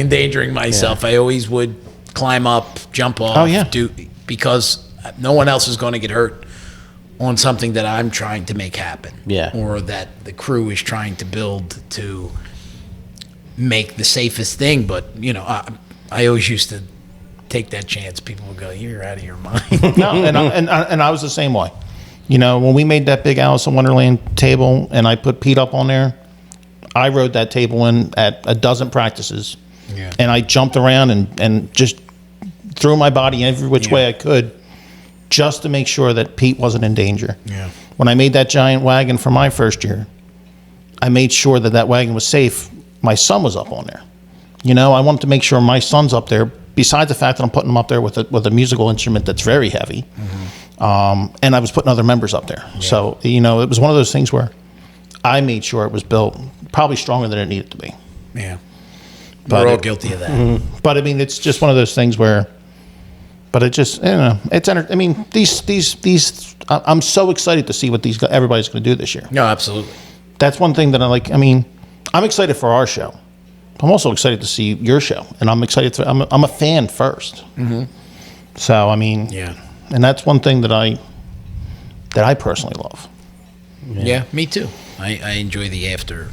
endangering myself, I always would climb up, jump off, because no one else is going to get hurt on something that I'm trying to make happen. Yeah. Or that the crew is trying to build to make the safest thing. But, I always used to take that chance. People would go, "You're out of your mind." No, and I was the same way. When we made that big Alice in Wonderland table and I put Pete up on there, I rode that table in at a dozen practices. Yeah. And I jumped around and just threw my body every which way I could just to make sure that Pete wasn't in danger. Yeah. When I made that giant wagon for my first year, I made sure that wagon was safe. My son was up on there. I wanted to make sure my son's up there, besides the fact that I'm putting him up there with a musical instrument that's very heavy. Mm-hmm. And I was putting other members up there. Yeah. So, it was one of those things where I made sure it was built probably stronger than it needed to be. Yeah. We're all guilty of that. Mm-hmm. But, it's just one of those things where But it just, it's I mean, these. I'm so excited to see what everybody's going to do this year. No, absolutely. That's one thing that I like. I mean, I'm excited for our show. I'm also excited to see your show, and I'm excited. I'm a fan first. Mm-hmm. So I mean, Yeah. and that's one thing that I personally love. Yeah, me too. I enjoy the after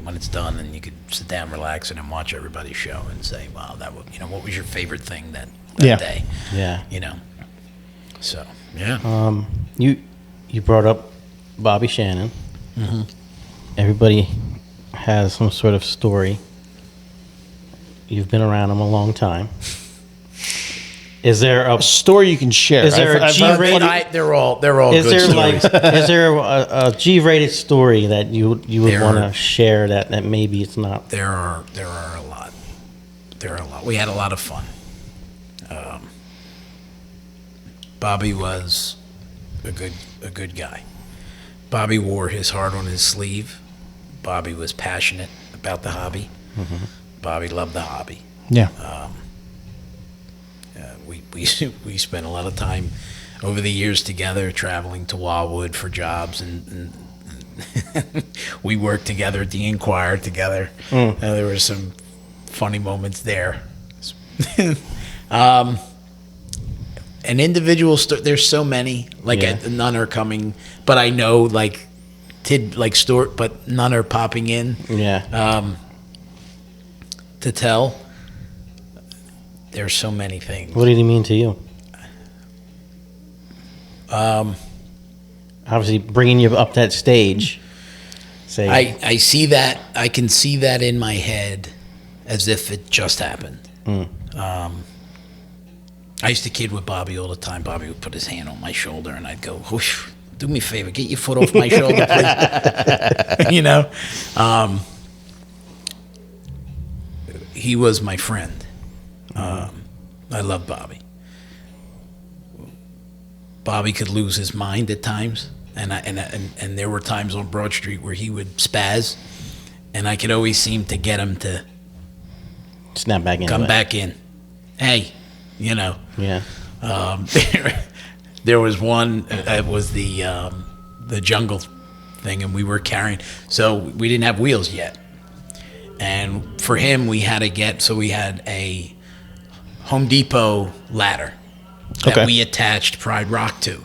when it's done, and you could sit down, relax, and watch everybody's show and say, "Wow, that was, what was your favorite thing that day?" Yeah. So yeah. You brought up Bobby Shannon. Mm-hmm. Everybody has some sort of story. You've been around him a long time. Is there a story you can share? Is there a G-rated? They're all Is good there stories. is there a G-rated story that you would want to share that maybe it's not? There are a lot. There are a lot. We had a lot of fun. Bobby was a good guy. Bobby wore his heart on his sleeve. Bobby was passionate about the hobby. Mm-hmm. Bobby loved the hobby. Yeah. We spent a lot of time over the years together, traveling to Wildwood for jobs, and we worked together at the Inquirer together. There were some funny moments there. An individual there's so many, none are coming, but I know but none are popping in. Yeah. To tell. There's so many things. What did he mean to you? Obviously, bringing you up that stage. I see that. I can see that in my head, as if it just happened. I used to kid with Bobby all the time. Bobby would put his hand on my shoulder, and I'd go, "Whoosh, do me a favor, get your foot off my shoulder, please." He was my friend. I love Bobby. Bobby could lose his mind at times, and there were times on Broad Street where he would spaz, and I could always seem to get him to snap back in. Come back in. Hey, Yeah. There was one. It was the jungle thing, and we were carrying. So we didn't have wheels yet, and for him we had a Home Depot ladder that we attached Pride Rock to,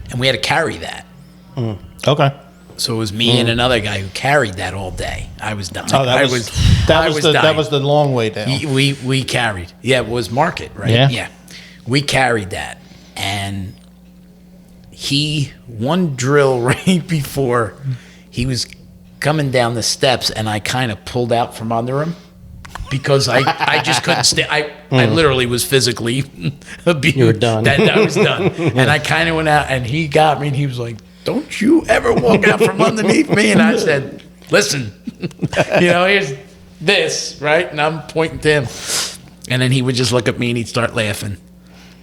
and we had to carry that. Okay. So it was me and another guy who carried that all day. I was done. Oh, that was the long way down. We carried. Yeah, it was Market, right? Yeah. We carried that, and one drill right before he was coming down the steps, and I kind of pulled out from under him. Because I just couldn't stay. I literally was physically abused. You were done. I was done. And I kind of went out, and he got me, and he was like, "Don't you ever walk out from underneath me." And I said, "Listen, here's this, right?" And I'm pointing to him. And then he would just look at me, and he'd start laughing.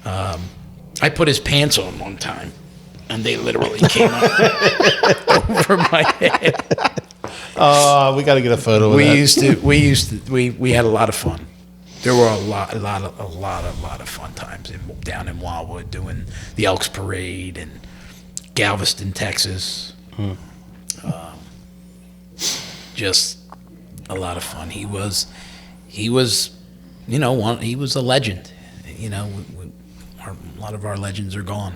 I put his pants on one time, and they literally came up over my head. We got to get a photo of that. We had a lot of fun. There were a lot of fun times down in Wildwood doing the Elks Parade and Galveston, Texas. Just a lot of fun. He was he was a legend. A lot of our legends are gone.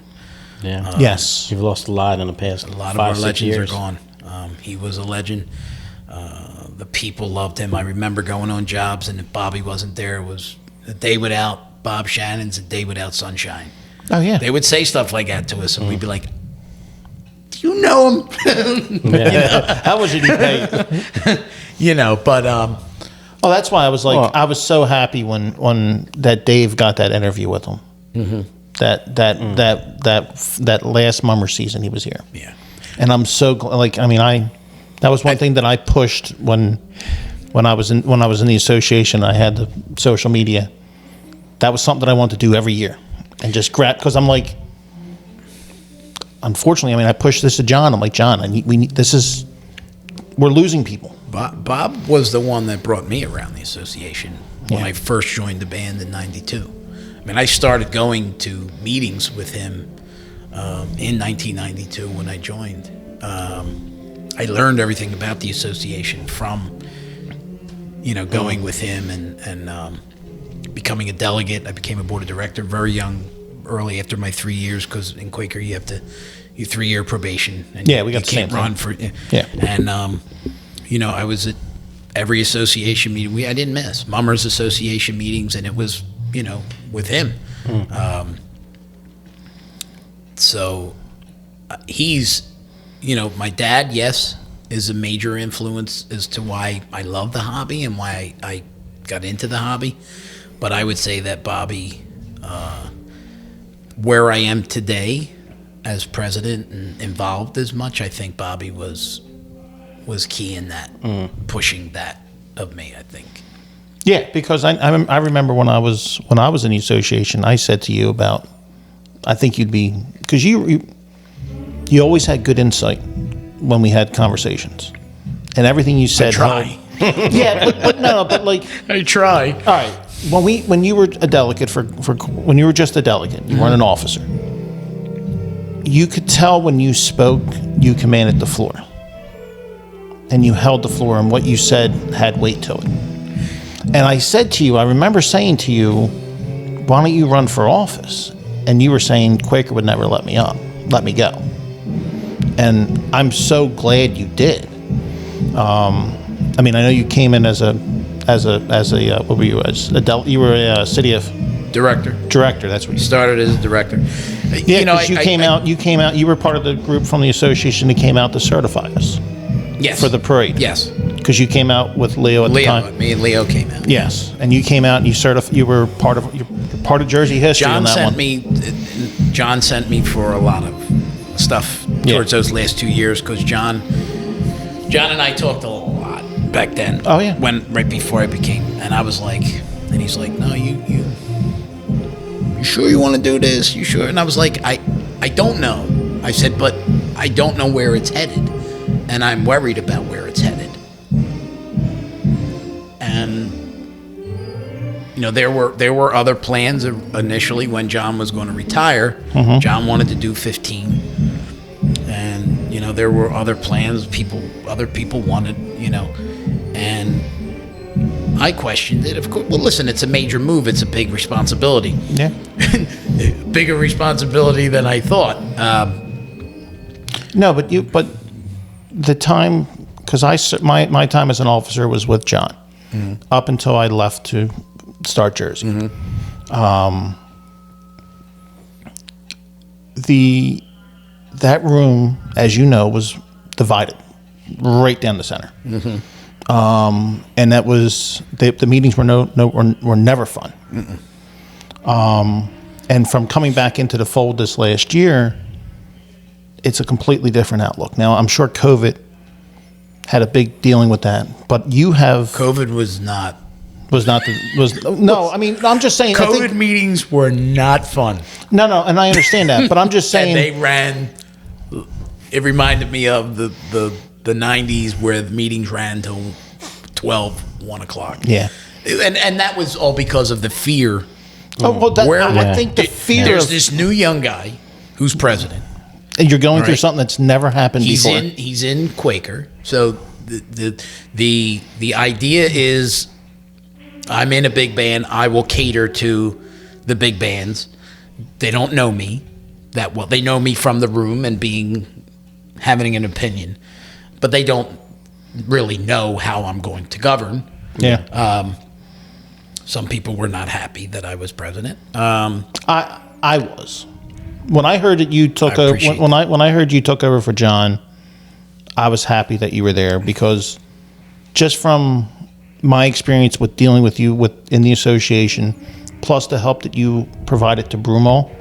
Yeah. Yes. You've lost a lot in the past. A lot 5, of our 6 legends years. are gone. He was a legend. The people loved him. I remember going on jobs, and if Bobby wasn't there, it was a day without Bob Shannon's a day without sunshine. Oh, yeah. They would say stuff like that to us, and we'd be like, "Do you know him?" How much did he pay? But Oh, that's why I was like, I was so happy when that Dave got that interview with him. Mm-hmm. That last Mummer season he was here. yeah. And I'm so that was one thing that I pushed when I was in the association. I had the social media. That was something that I wanted to do every year, and just grab, because I'm like, unfortunately, I pushed this to John. I'm like, John, we're losing people. Bob was the one that brought me around the association when I first joined the band in '92. I mean, I started going to meetings with him in 1992 when I joined. I learned everything about the association from, going with him and becoming a delegate. I became a board of director very young, early after my 3 years, because in Quaker you have to, 3-year probation. And Yeah, we got you the same can't run thing. for. Yeah. And I was at every association meeting. I didn't miss Mummers Association meetings, and it was with him. So he's, my dad, yes, is a major influence as to why I love the hobby and why I got into the hobby. But I would say that Bobby, where I am today as president and involved as much, I think Bobby was key in that, pushing that of me, I think. Yeah, because I remember when I was in the association, I said to you about, I think you'd be, because you always had good insight when we had conversations, and everything you said. I try. Yeah, but like I try. All right, when you were a delegate for when you were just a delegate, you weren't an officer. You could tell when you spoke, you commanded the floor, and you held the floor, and what you said had weight to it. And I said to you, I remember saying to you, why don't you run for office? And you were saying Quaker would never let me go. And I'm so glad you did. I mean, I know you came in as a what were you as you were a city of Director. That's what you Started as a director. Yeah, because you came out. You were part of the group from the association that came out to certify us. Yes. For the parade. Yes. Because you came out with Leo at the time. Me and Leo came out. Yes, and you came out and you were part of Jersey history on that one. John sent me for a lot of stuff towards those last 2 years, because John and I talked a lot back then. Oh yeah. Right before I became, and I was like, and he's like, no, you sure you want to do this? You sure? And I was like, I don't know. I said, but I don't know where it's headed, and I'm worried about where it's headed. And there were other plans initially when John was going to retire. Mm-hmm. John wanted to do 15, and there were other plans. Other people wanted, and I questioned it. Of course, well, listen, it's a major move. It's a big responsibility. Yeah, bigger responsibility than I thought. No, but the time, because my time as an officer was with John. Mm-hmm. Up until I left to start Jersey. Mm-hmm. That room, as you know, was divided right down the center. Mm-hmm. And that was the meetings were never fun. And from coming back into the fold this last year, it's a completely different outlook. Now, I'm sure COVID had a big dealing with that, but you have COVID was not. No, I mean, I'm just saying. COVID meetings were not fun. No, and I understand that, but I'm just saying. And they ran. It reminded me of the 90s where the meetings ran till 1 o'clock. Yeah, and that was all because of the fear. Oh well, I think the fear. There's this new young guy who's president. And you're going through something that's never happened before. He's in Quaker, so the idea is, I'm in a big band. I will cater to the big bands. They don't know me that well. They know me from the room and having an opinion, but they don't really know how I'm going to govern. Yeah. Some people were not happy that I was president. I was. When I heard that you took over, when I heard you took over for John, I was happy that you were there, because just from my experience with dealing with you in the association, plus the help that you provided to Brumal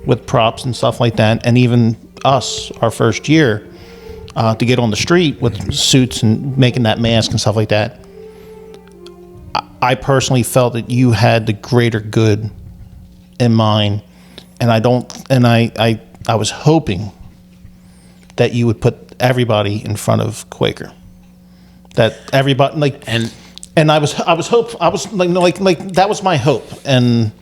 with props and stuff like that, and even us, our first year, to get on the street with suits and making that mask and stuff like that, I personally felt that you had the greater good in mind. And I was hoping that you would put everybody in front of Quaker. That everybody and I was that was my hope. And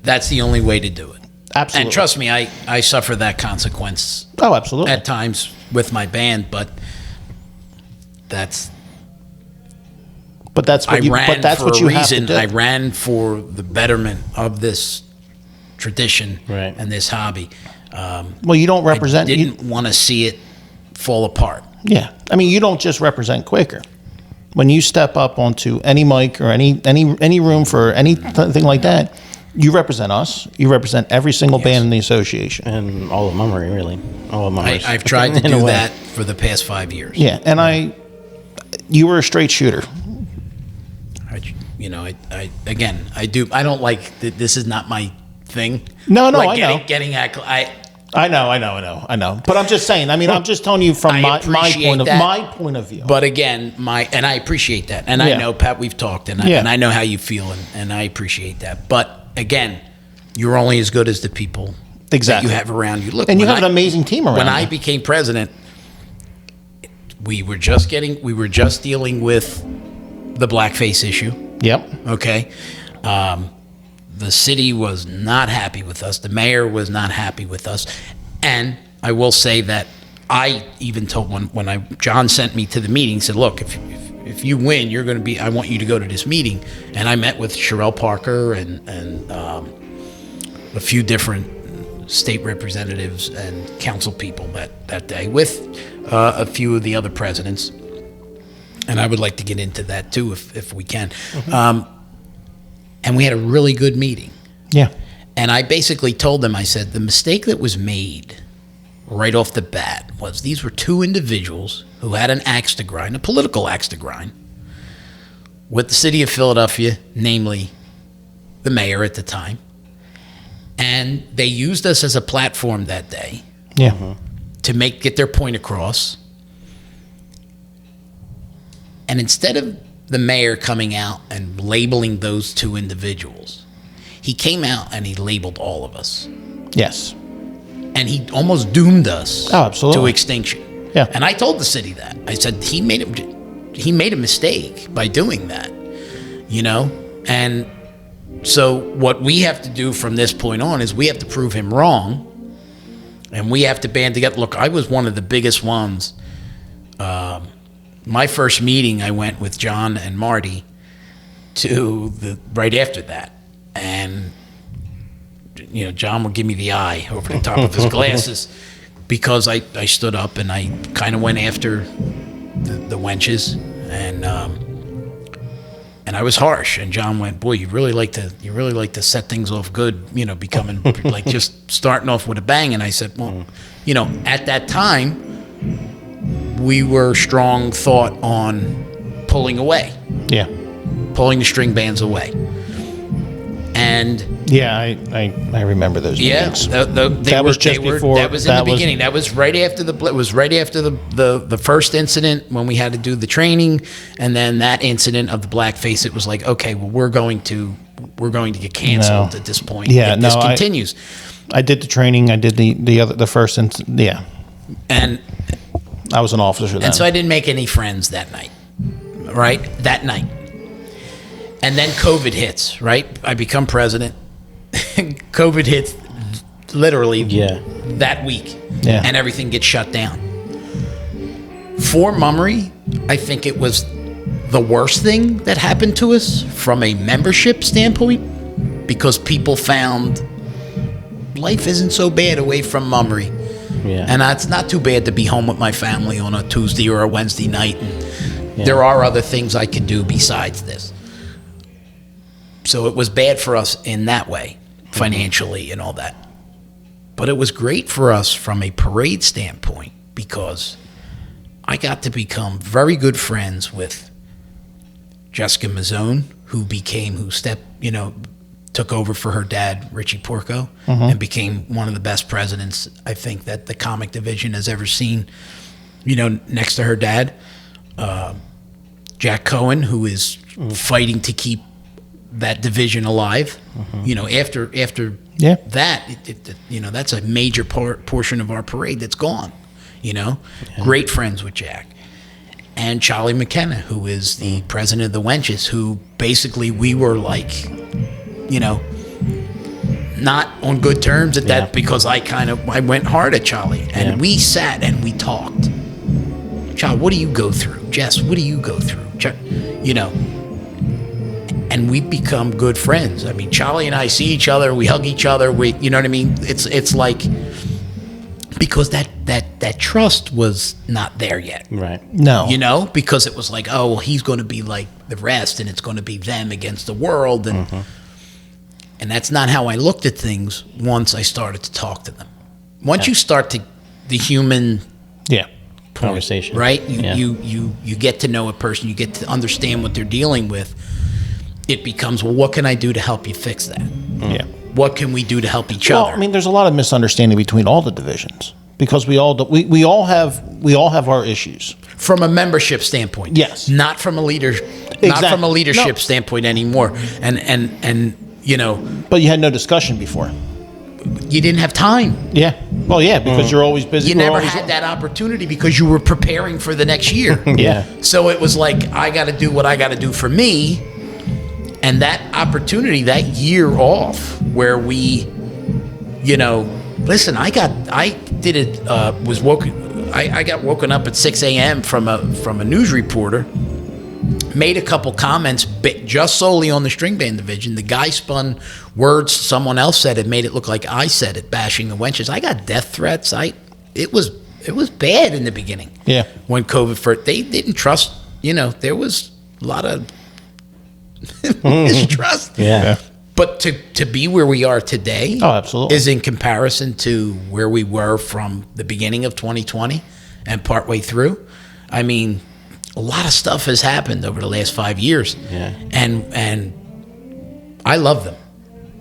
that's the only way to do it. Absolutely. And trust me, I suffer that consequence Oh, absolutely. at times with my band, but that's But that's what I you. ran But that's for what a you have to reason. do. I ran for the betterment of this tradition Right. and this hobby. Well, you don't represent. I didn't want to see it fall apart. Yeah, I mean, you don't just represent Quaker. When you step up onto any mic or any room for anything like that, you represent us. You represent every single band in the association. And all of mummery, really. All of mummery. I've tried to In a do way. that for the past 5 years. Yeah, and you were a straight shooter. Again, I do. I don't like. This is not my thing. No, like I know. Getting I know. But I'm just saying. I mean, I'm just telling you from I my appreciate point of that. my point of view. But again, and I appreciate that, and I Yeah. know Pat, we've talked, and Yeah. I know how you feel, and I appreciate that. But again, you're only as good as the people Exactly. that you have around you. Look, And you when have an amazing team around When you. I became president, we were just dealing with the blackface issue. Yep. Okay. The city was not happy with us. The mayor was not happy with us. And I will say that I even told when John sent me to the meeting, said, look, if you win, you're going to be, I want you to go to this meeting. And I met with Sherelle Parker and a few different state representatives and council people that day with a few of the other presidents. And I would like to get into that too, if we can. And we had a really good meeting. Yeah. And I basically told them, I said, the mistake that was made right off the bat was these were two individuals who had an axe to grind, a political axe to grind, with the city of Philadelphia, namely the mayor at the time. And they used us as a platform that day Yeah. to get their point across. And instead of the mayor coming out and labeling those two individuals, he came out and he labeled all of us. Yes. And he almost doomed us Oh, absolutely. to extinction. Yeah. And I told the city that. I said he made a mistake by doing that. And so what we have to do from this point on is we have to prove him wrong, and we have to band together. Look, I was one of the biggest ones. My first meeting, I went with John and Marty to right after that, and John would give me the eye over the top of his glasses because I stood up and I kind of went after the wenches, and I was harsh. And John went, "Boy, you really like to set things off good, becoming like just starting off with a bang." And I said, "Well, at that time, we were strong thought on pulling the string bands away." And Yeah, I remember those meetings. that was just before. That was in the beginning. That was right after the first incident when we had to do the training, and then that incident of the blackface. It was like, okay, well, we're going to get canceled at this point. Yeah, if this no, continues. I did the training. I did the first incident. Yeah, And I was an officer then. And so I didn't make any friends that night, right? That night. And then COVID hits, right? I become president. COVID hits literally that week. Yeah. And everything gets shut down. For mummery, I think it was the worst thing that happened to us from a membership standpoint, because people found life isn't so bad away from mummery. Yeah. And it's not too bad to be home with my family on a Tuesday or a Wednesday night. And there are other things I can do besides this. So it was bad for us in that way, financially and all that. But it was great for us from a parade standpoint, because I got to become very good friends with Jessica Mazzone, who took over for her dad, Richie Porco, and became one of the best presidents, I think, that the comic division has ever seen, next to her dad. Jack Cohen, who is fighting to keep that division alive. After that, that's a major portion of our parade that's gone. Great friends with Jack. And Charlie McKenna, who is the president of the Wenches, who basically we were like, not on good terms at that Yeah. because I went hard at Charlie, and Yeah. we sat and we talked. Charlie, what do you go through? Jess, what do you go through? You know, and we become good friends. I mean, Charlie and I see each other, we hug each other, you know what I mean? It's like, because that trust was not there yet. Right. No. You know, because it was like, oh, well, he's going to be like the rest, and it's going to be them against the world, and that's not how I looked at things once I started to talk to them. Once you start to the human Yeah. Conversation. right, Yeah. you get to know a person, you get to understand what they're dealing with. It becomes, well, what can I do to help you fix that? Yeah. What can we do to help each Well, other? I mean, there's a lot of misunderstanding between all the divisions because we all have our issues. From a membership standpoint, Yes. not from a not Exactly. from a leadership No. standpoint anymore. And you know, But you had no discussion before. you didn't have time. Yeah. Well, yeah, because you're always busy. You We're never always- had that opportunity because you were preparing for the next year. Yeah. So it was like, I got to do what I got to do for me. And that opportunity, that year off, where we, you know, listen, I got woken up at 6 a.m. from a news reporter, made a couple comments just solely on the string band division. The guy spun words someone else said it, made it look like I said it, bashing the wenches. I got death threats. It was bad in the beginning. Yeah. When COVID first, they didn't trust. You know, there was a lot of mistrust. Yeah. But to be where we are today, Oh, absolutely. is in comparison to where we were from the beginning of 2020 and partway through. I mean, a lot of stuff has happened over the last 5 years. Yeah. And I love them.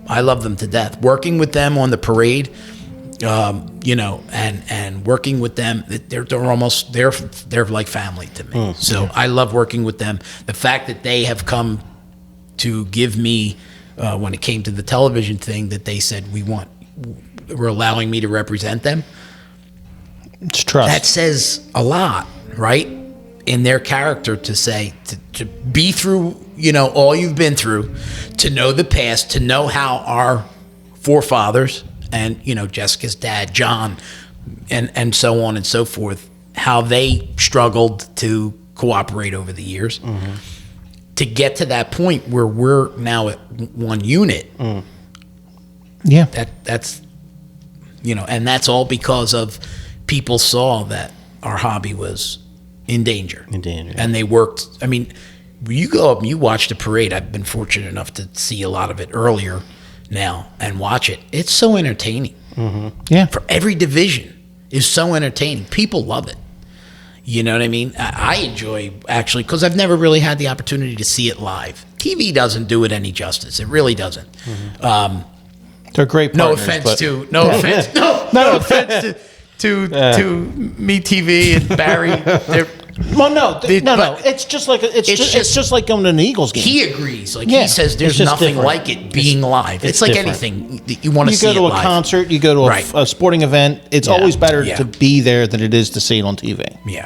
I love them to death. Working with them on the parade, you know, and working with them, they're like family to me. So I love working with them. The fact that they have come to give me, when it came to the television thing, that they said we're allowing me to represent them. It's trust. That says a lot, right? In their character, to say, to be through, you know, all you've been through, to know the past, to know how our forefathers and, you know, Jessica's dad, John, and so on and so forth, how they struggled to cooperate over the years. To get to that point where we're now at one unit, yeah. that's, you know, and that's all because of people saw that our hobby was in danger. And they worked. I mean, you go up and you watch the parade. I've been fortunate enough to see a lot of it earlier now and watch it. It's so entertaining. Yeah. For every division is so entertaining. People love it. You know what I mean? I enjoy, actually, because I've never really had the opportunity to see it live. TV doesn't do it any justice. It really doesn't. They're great No partners. offense but- no offense to Me TV and Barry. Well, no, no. but It's just like it's just- just like going to an Eagles game. He agrees. Like, Yeah, he says, it's there's just nothing different. like it being live. It's like different. anything that you want to You see go to it a live. concert, you go to Right. a sporting event. It's Yeah. always better Yeah. to be there than it is to see it on TV. Yeah.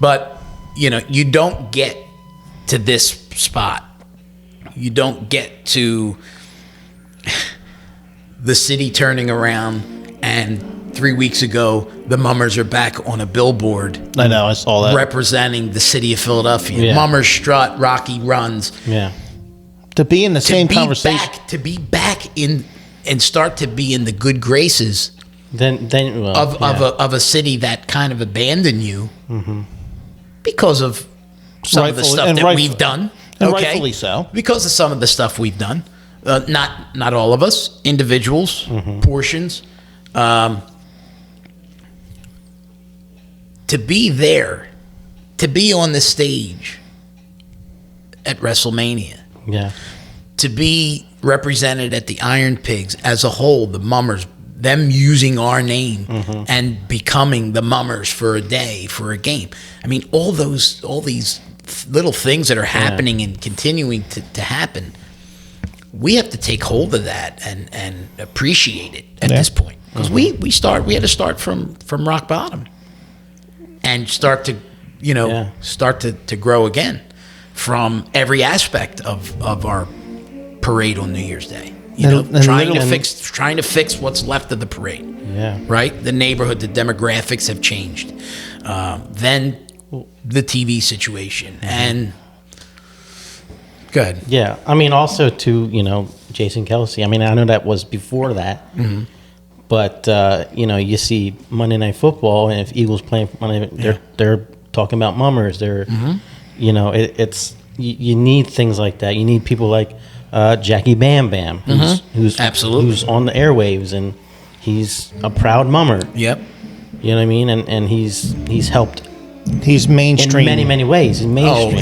But, you know, you don't get to this spot. You don't get to the city turning around and 3 weeks ago, the Mummers are back on a billboard I know, I saw that. representing the city of Philadelphia. Yeah. Mummers strut, Rocky runs. Yeah. To be in the same conversation. To be back in and start to be in the good graces Then well, of a city that kind of abandoned you because of some of the Rightfully- stuff and that rightf- we've done. and Okay? rightfully so. Because of some of the stuff we've done. Not all of us, individuals, portions. To be there, to be on the stage at WrestleMania, yeah. to be represented at the Iron Pigs as a whole, the Mummers, them using our name and becoming the Mummers for a day, for a game. I mean, all these little things that are happening and continuing to happen, we have to take hold of that and appreciate it at this point. Because we had to start from rock bottom and start to, you know, start to grow again from every aspect of our parade on New Year's Day. trying to fix what's left of the parade. Yeah. Right? The neighborhood, the demographics have changed. Then the TV situation. And good. Yeah. I mean, also to, Jason Kelsey. I mean, I know that was before that. Mm-hmm. But, you see Monday Night Football, and if Eagles playing Monday, they're talking about mummers. They're, it's you need things like that. You need people like Jackie Bam Bam, who's absolutely who's on the airwaves, and he's a proud mummer. Yep. You know what I mean? And he's helped. He's mainstream in many ways. He's mainstream.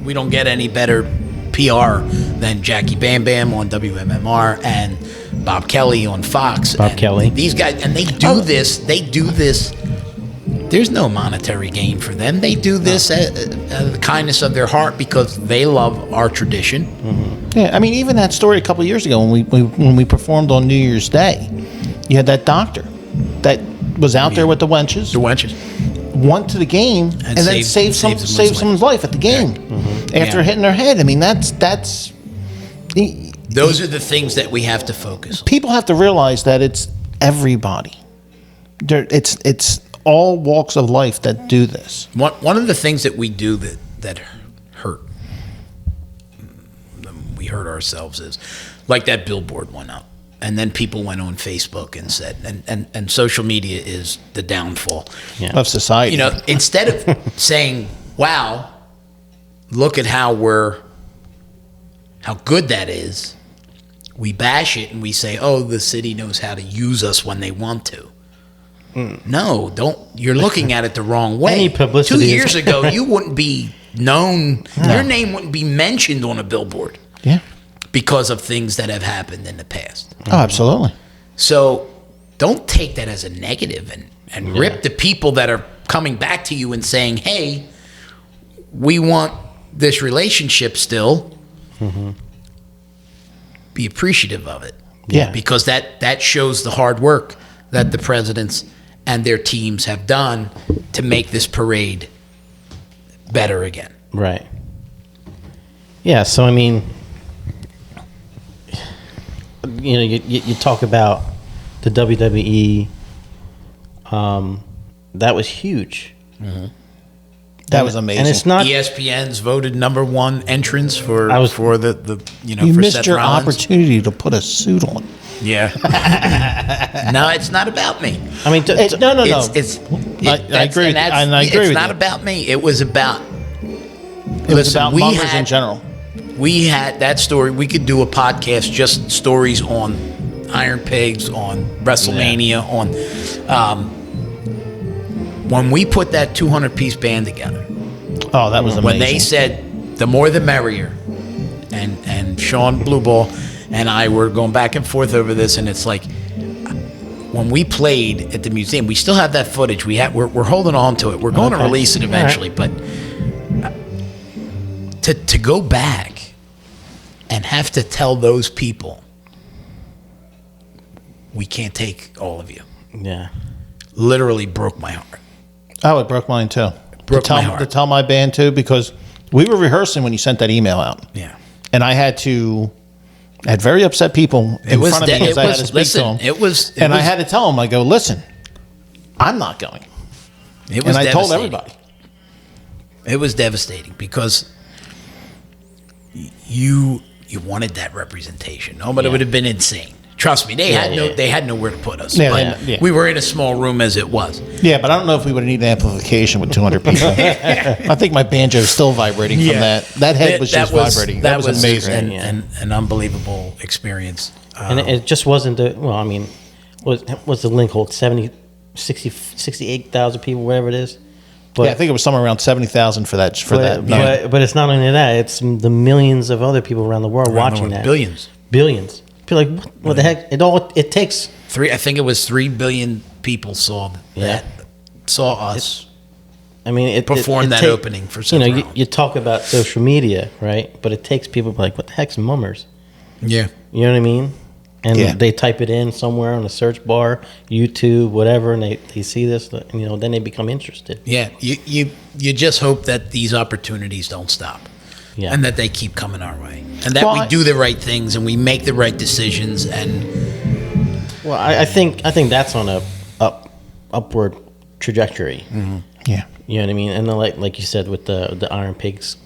We don't get any better PR than Jackie Bam Bam on WMMR and Bob Kelly on Fox. Kelly. These guys, and they do this. They do this. There's no monetary gain for them. They do this out of the kindness of their heart because they love our tradition. Mm-hmm. Yeah, I mean, even that story a couple of years ago when we performed on New Year's Day, you had that doctor that was out there with the wenches. The wenches. Went to the game and then saved someone's life at the game after hitting their head. I mean, that's. Those are the things that we have to focus on. People have to realize that it's everybody. It's all walks of life that do this. One of the things that we do that hurt, we hurt ourselves is, like that billboard went up. And then people went on Facebook and said, and social media is the downfall of society. Instead of saying, wow, look at how good that is, we bash it and we say, oh, the city knows how to use us when they want to. No, don't. You're looking at it the wrong way. Any publicity 2 years ago, you wouldn't be known. No. Your name wouldn't be mentioned on a billboard. Yeah. Because of things that have happened in the past. Oh, absolutely. So don't take that as a negative and rip the people that are coming back to you and saying, hey, we want this relationship still. Mm-hmm. Be appreciative of it. Yeah. Because that shows the hard work that the presidents and their teams have done to make this parade better again. Right. Yeah, so I mean, you talk about the WWE. That was huge. Mm-hmm. That was amazing. And it's not ESPN's voted #1 entrance for you for missed Seth your Rollins. Opportunity to put a suit on. Yeah. No, it's not about me. I mean, no. I agree. It's not about me. It was about. It was about mummers in general. We had that story. We could do a podcast just stories on Iron Pigs, on WrestleMania, on. When we put that 200-piece band together. Oh, that was amazing. When they said, the more the merrier. And Sean Blueball and I were going back and forth over this, and it's like, when we played at the museum, we still have that footage. We're holding on to it. We're going to release it eventually, but to go back and have to tell those people, we can't take all of you. Yeah. Literally broke my heart. Oh, it broke mine too. Broke my heart. To tell my band too, because we were rehearsing when you sent that email out. Yeah. And I had very upset people in front of me because I had to speak to them. I had to tell them, I go, listen, I'm not going. And I told everybody. It was devastating because you wanted that representation. No, but it would have been insane. Trust me, they had nowhere to put us. We were in a small room as it was. Yeah, but I don't know if we would have needed amplification with 200 people. I think my banjo is still vibrating from that. That head was just vibrating. That was amazing. An unbelievable experience. And it just wasn't what's the link hold? 68,000 people, whatever it is. But, I think it was somewhere around 70,000 for that. But it's not only that; it's the millions of other people around the world watching that. Billions. Feel like what the heck? It takes 3. I think it was 3 billion people saw us. Perform that opening for Seth Rollins. You talk about social media, right? But it takes people like, what the heck's mummers? Yeah, you know what I mean. And they type it in somewhere on the search bar, YouTube, whatever, and they see this, then they become interested. Yeah, you just hope that these opportunities don't stop. Yeah. and that they keep coming our way, and that Well, we do the right things and we make the right decisions. And Well, I think that's on a upward trajectory. Yeah. You know what I mean? And then like you said with the Iron Pigs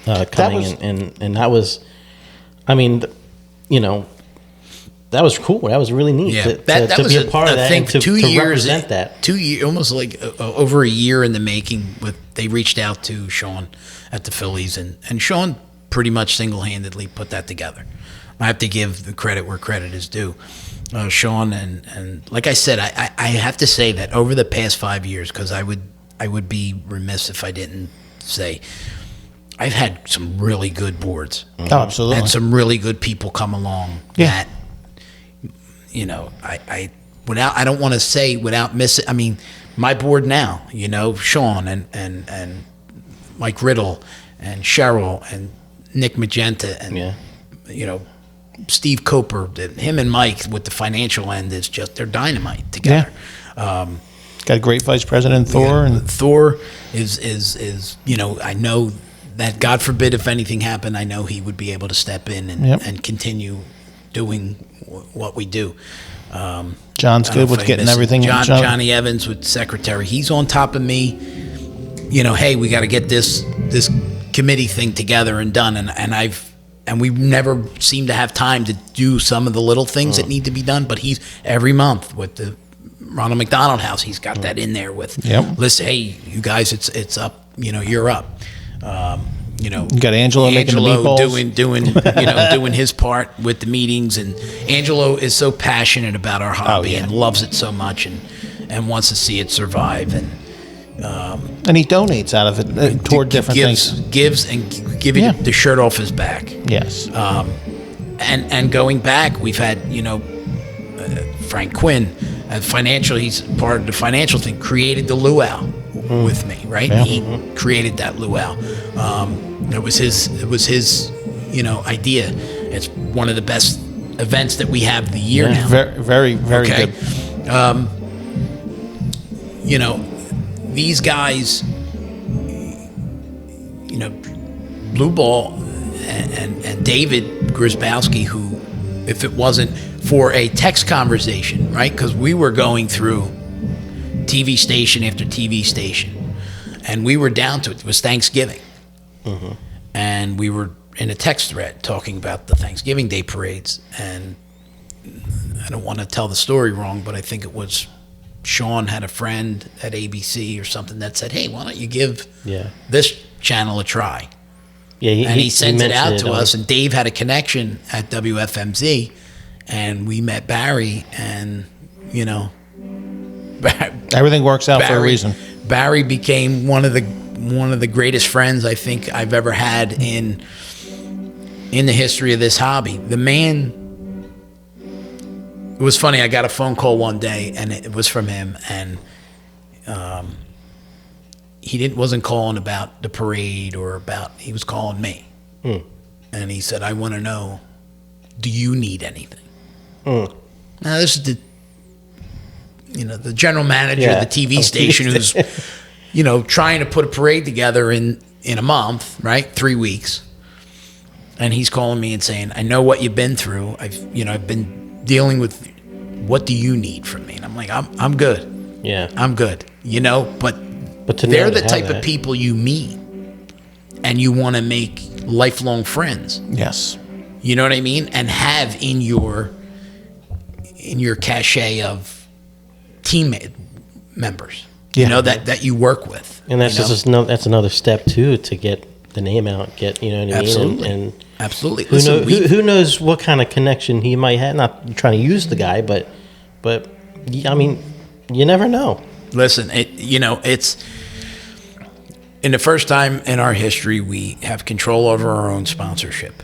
coming, was- and that was, I mean, you know, that was cool. That was really neat to was be a part of that thing and to, for 2 to years, represent that. 2 years, almost like over a year in the making. They reached out to Sean at the Phillies, and Sean pretty much single-handedly put that together. I have to give the credit where credit is due. Sean and like I said, I have to say that over the past 5 years, because I would be remiss if I didn't say I've had some really good boards. Oh, absolutely. And some really good people come along that, you know, I don't want to say without missing. I mean, my board now, you know, Sean and Mike Riddle and Cheryl and Nick Magenta and, you know, Steve Coper, him and Mike with the financial end is just, they're dynamite together. Got a great vice president, Thor. Yeah, And Thor is, you know, I know that God forbid if anything happened, I know he would be able to step in and continue doing what we do. John's good with getting everything. Johnny Evans with secretary. He's on top of me. You know, hey, we got to get this committee thing together and done. And we never seem to have time to do some of the little things that need to be done. But he's every month with the Ronald McDonald House. He's got that in there with. Listen, hey, you guys, it's up. You know, you're up. You know, you got Angelo making the meatballs. doing his part with the meetings, and Angelo is so passionate about our hobby and loves it so much, and wants to see it survive, and he donates out of it toward different things. Gives and giving the shirt off his back. Yes. And going back, we've had Frank Quinn, financial. He's part of the financial thing. Created the luau with me, right? Yeah. He created that luau. It was his idea. It's one of the best events that we have the year now. Very, very good. These guys, Blue Ball and David Grzybowski, who, if it wasn't for a text conversation, right? Because we were going through TV station after TV station, and we were down to it. It was Thanksgiving. And we were in a text thread talking about the Thanksgiving Day parades. And I don't want to tell the story wrong, but I think it was Sean had a friend at ABC or something that said, hey, why don't you give this channel a try? Yeah, he sent it out to us, and Dave had a connection at WFMZ, and we met Barry, and, everything works out for a reason. Barry became one of the greatest friends I think I've ever had in the history of this hobby. The man, it was funny, I got a phone call one day, and it was from him, and he wasn't calling about the parade he was calling me. And he said, I want to know, do you need anything? Now this is the general manager of the TV station who's, trying to put a parade together in a month, right? 3 weeks. And he's calling me and saying, I know what you've been through. I've been dealing with, what do you need from me? And I'm like, I'm good. Yeah. I'm good. But they're the type of people you meet and you want to make lifelong friends. Yes. You know what I mean? And have in your cachet of team members, that you work with. And that's that's another step too, to get the name out, you know what I mean? Absolutely. And absolutely. Who knows what kind of connection he might have? Not trying to use the guy, but I mean, you never know. Listen, it's in the first time in our history we have control over our own sponsorship.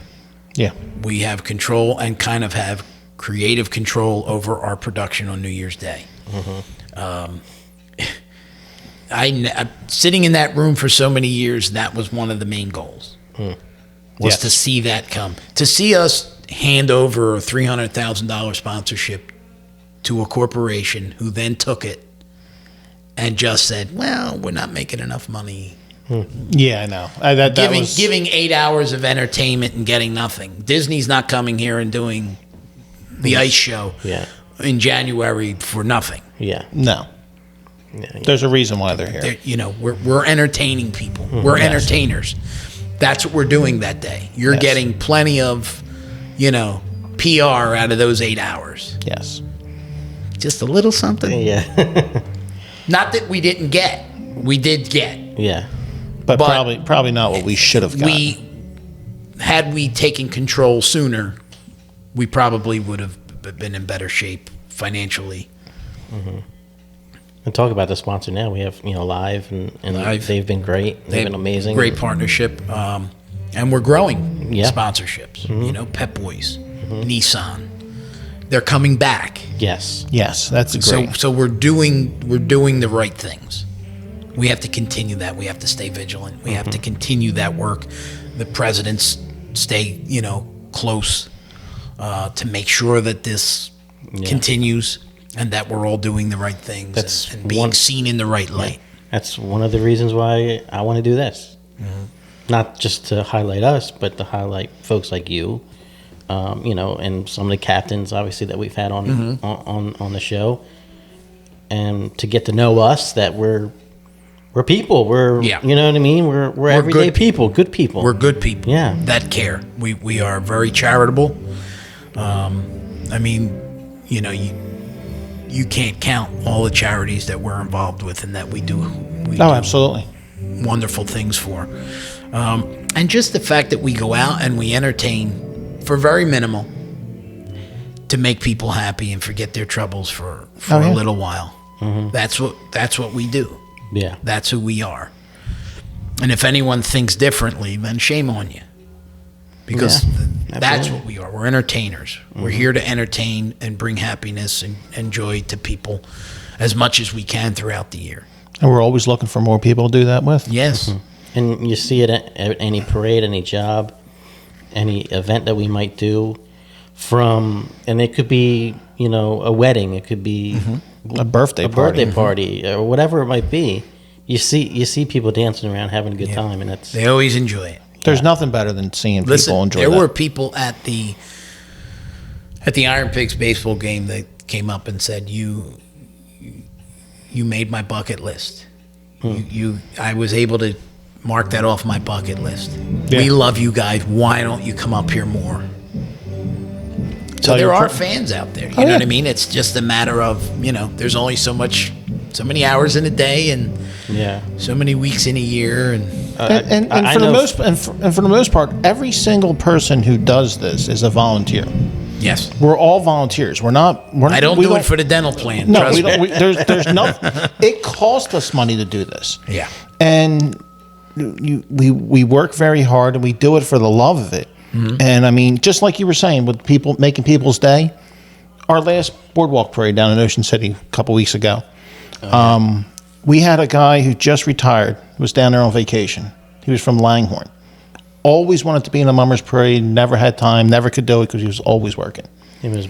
Yeah. We have control and kind of have creative control over our production on New Year's Day. I'm sitting in that room for so many years. That was one of the main goals. Was to see that come, to see us hand over a $300,000 sponsorship to a corporation who then took it and just said, well, we're not making enough money Yeah, I know. Giving 8 hours of entertainment and getting nothing. Disney's not coming here and doing the ice show in January for nothing. Yeah. No. Yeah. There's a reason why they're here. We're entertaining people. We're entertainers. That's what we're doing that day. You're getting plenty of, PR out of those 8 hours. Yes. Just a little something. Yeah. Not that we didn't get. We did get. Yeah. But probably not what we should have gotten. Had we taken control sooner, we probably would have been in better shape financially. Mm-hmm. And talk about the sponsor now. We have Live, and Live. They've been great. They've been amazing. Great partnership, and we're growing sponsorships. Mm-hmm. Pep Boys, Nissan, they're coming back. Yes. Yes, that's great. So we're doing the right things. We have to continue that. We have to stay vigilant. We have to continue that work. The presidents stay, close to make sure that this continues and that we're all doing the right things and being seen in the right light. That's one of the reasons why I want to do this. Mm-hmm. Not just to highlight us, but to highlight folks like you, and some of the captains, obviously, that we've had on the show, and to get to know us, that we're people. You know what I mean? We're everyday people, good people. We're good people. Yeah. That care. We are very charitable. You can't count all the charities that we're involved with and that we do. Absolutely. Wonderful things for. And just the fact that we go out and we entertain for very minimal to make people happy and forget their troubles for a little while. Mm-hmm. That's what we do. Yeah. That's who we are. And if anyone thinks differently, then shame on you. Because that's what we are. We're entertainers. Mm-hmm. We're here to entertain and bring happiness and joy to people as much as we can throughout the year. And we're always looking for more people to do that with. Yes. Mm-hmm. And you see it at any parade, any job, any event that we might do and it could be, a wedding. It could be a birthday party or whatever it might be. You see people dancing around, having a good time, and they always enjoy it. There's nothing better than seeing people enjoy there that. were people at the Iron Pigs baseball game that came up and said, "You made my bucket list. I was able to mark that off my bucket list. Yeah. We love you guys. Why don't you come up here more?" So there are fans out there. You know what I mean? It's just a matter of, there's only so many hours in a day and so many weeks in a year. And for the most part, every single person who does this is a volunteer. Yes. We're all volunteers. I don't do it for the dental plan. No, we don't. There's nothing. It costs us money to do this. Yeah. And we work very hard and we do it for the love of it. Mm-hmm. And just like you were saying, with people making people's day, our last boardwalk parade down in Ocean City a couple weeks ago, we had a guy who just retired, was down there on vacation. He was from Langhorne. Always wanted to be in a mummers parade, never had time, never could do it because he was always working. Him and his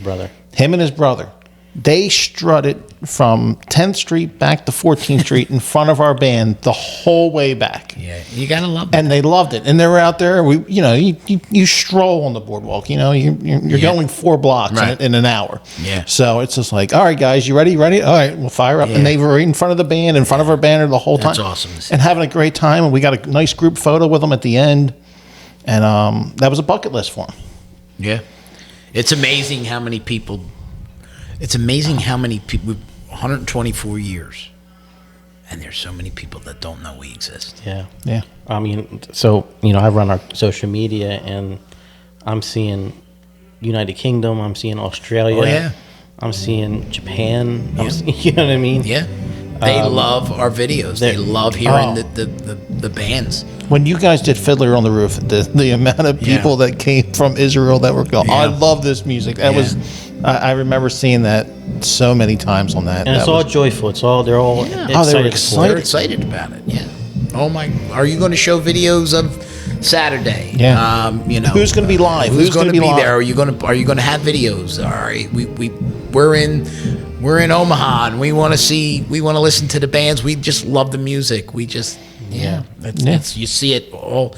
brother. They strutted from 10th Street back to 14th Street in front of our band the whole way back. Yeah, you gotta love it. And they loved it. And they were out there. You stroll on the boardwalk. You're going 4 blocks in an hour. Yeah. So it's just like, all right, guys, you ready? Ready? All right, we'll fire up. Yeah. And they were right in front of the band, in front of our banner the whole time. That's awesome. And having a great time. And we got a nice group photo with them at the end. And that was a bucket list for them. Yeah. It's amazing how many people. 124 years, and there's so many people that don't know we exist. Yeah. Yeah. I mean, so, I run our social media, and I'm seeing United Kingdom, I'm seeing Australia. Oh, yeah. I'm seeing Japan. You know what I mean? Yeah. They love our videos. They love hearing the bands. When you guys did Fiddler on the Roof, the amount of people that came from Israel that were going, I love this music. That was... I remember seeing that so many times on that. And it's all joyful. They're all excited. They were excited. They're excited about it, yeah. Oh, my. Are you going to show videos of Saturday? Yeah. Who's going to be live? Who's going to be there? Are you going to have videos? All right. We're in Omaha, and we want to listen to the bands. We just love the music. We just Yeah. It's, you see it all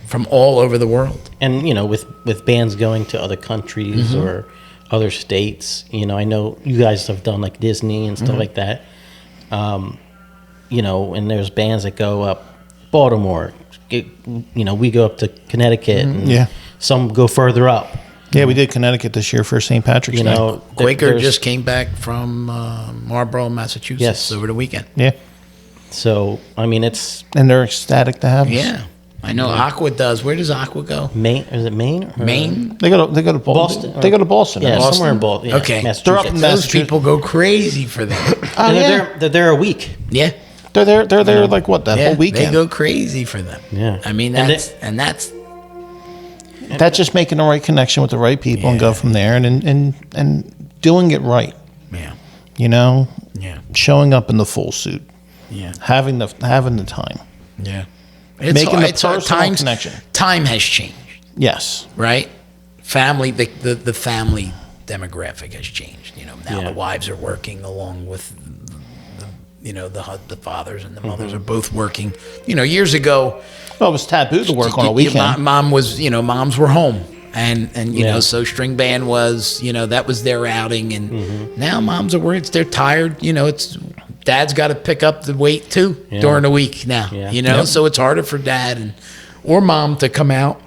from all over the world. And with bands going to other countries or other states, I know you guys have done like Disney and stuff like that. And there's bands that go up Baltimore. We go up to Connecticut. And some go further up. Yeah, we did Connecticut this year for St. Patrick's Day. Quaker just came back from Marlborough, Massachusetts over the weekend. Yeah. So, it's... And they're ecstatic to have us. Yeah. I know Aqua does. Where does Aqua go? Maine? Is it Maine? Maine? They go to Boston. They go to Boston. Yeah, Boston? somewhere in Boston. Yeah, okay. They're up in Those Massachusetts. people go crazy for them. They're there a week. Yeah. They're there like what, that whole weekend? They go crazy for them. Yeah. That's just making the right connection with the right people and go from there and doing it right. Yeah. Yeah. Showing up in the full suit. Yeah. Having the time. Yeah. Making the personal connection. Time has changed. Yes. Right? Family, the family demographic has changed. Now the wives are working along with the fathers and the mothers are both working. Years ago, well, it was taboo to work on a weekend. Moms were home, and so string band was, that was their outing, and now moms are worried. They're tired. It's dad's got to pick up the weight too during the week now. Yeah. So it's harder for dad or mom to come out.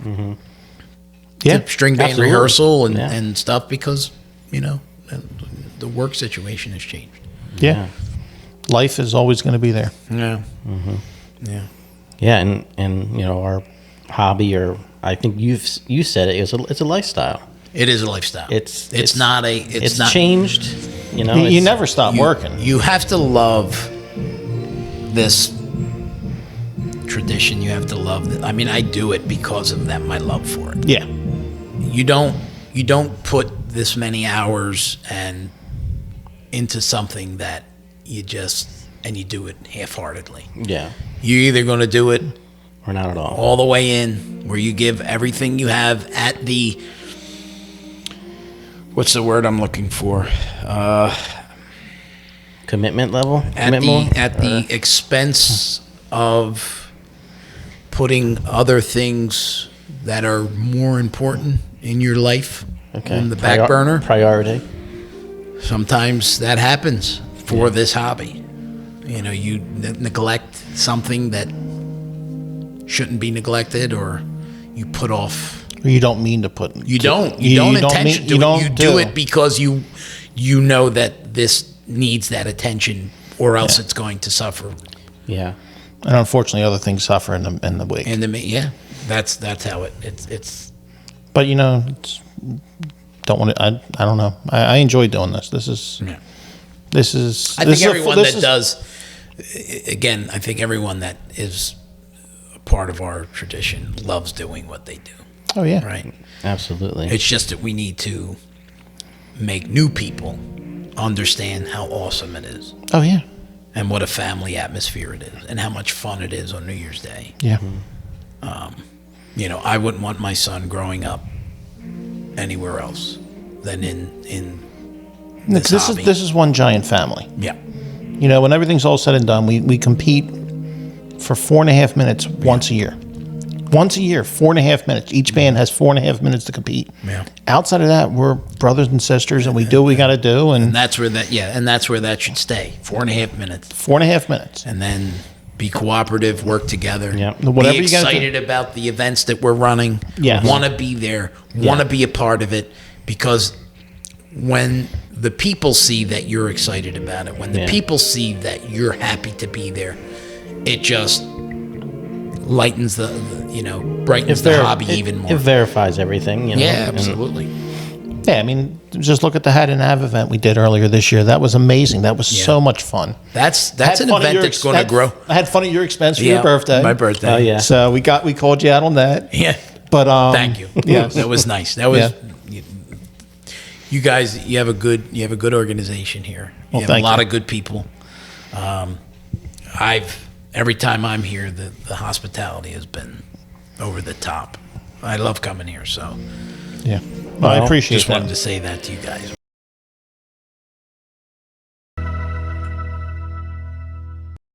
To string band rehearsal and stuff because the work situation has changed. Yeah. Life is always going to be there. Yeah. Yeah, and our hobby, or I think you said it, it's a lifestyle. It is a lifestyle. It's changed. You never stop working. You have to love this tradition. You have to love it. I do it because of that. My love for it. Yeah. You don't put this many hours and into something that you do it half-heartedly. Yeah. You're either going to do it or not at all the way in, where you give everything you have at the, what's the word I'm looking for? Commitment level? At the expense of putting other things that are more important in your life on the back burner. Priority. Sometimes that happens for this hobby. You neglect something that shouldn't be neglected, or you put off. Or you don't mean to put. You don't intentionally do it. You do it because you know that this needs that attention, or else it's going to suffer. Yeah. And unfortunately, other things suffer in the wake. That's how it's. But don't want to. I don't know. I enjoy doing this. This is. Yeah. I think everyone that does. Again, I think everyone that is a part of our tradition loves doing what they do. Oh yeah. Right. Absolutely. It's just that we need to make new people understand how awesome it is. Oh yeah. And what a family atmosphere it is, and how much fun it is on New Year's Day. Yeah. I wouldn't want my son growing up anywhere else than in this hobby. This is one giant family. Yeah. When everything's all said and done, we compete for 4.5 minutes once a year. Once a year, 4.5 minutes. Each band has 4.5 minutes to compete. Yeah. Outside of that, we're brothers and sisters, and we do what we got to do. And that's where that should stay. 4.5 minutes. 4.5 minutes. And then be cooperative, work together. Yeah. Be excited about the events that we're running. Yeah. Want to be there. Want to be a part of it, because when the people see that you're excited about it, when the people see that you're happy to be there, it just lightens brightens the hobby even more. It verifies everything. Yeah, absolutely. Yeah, just look at the Hat and Nav event we did earlier this year. That was amazing. That was so much fun. That's an event that's going to grow. I had fun at your expense for your birthday. My birthday. Oh yeah. So we called you out on that. Yeah. But thank you. Yeah, that was nice. That was. You guys, you have a good organization here. You have a lot of good people. Every time I'm here, the hospitality has been over the top. I love coming here, so yeah. Well, I appreciate just that. wanted to say that to you guys.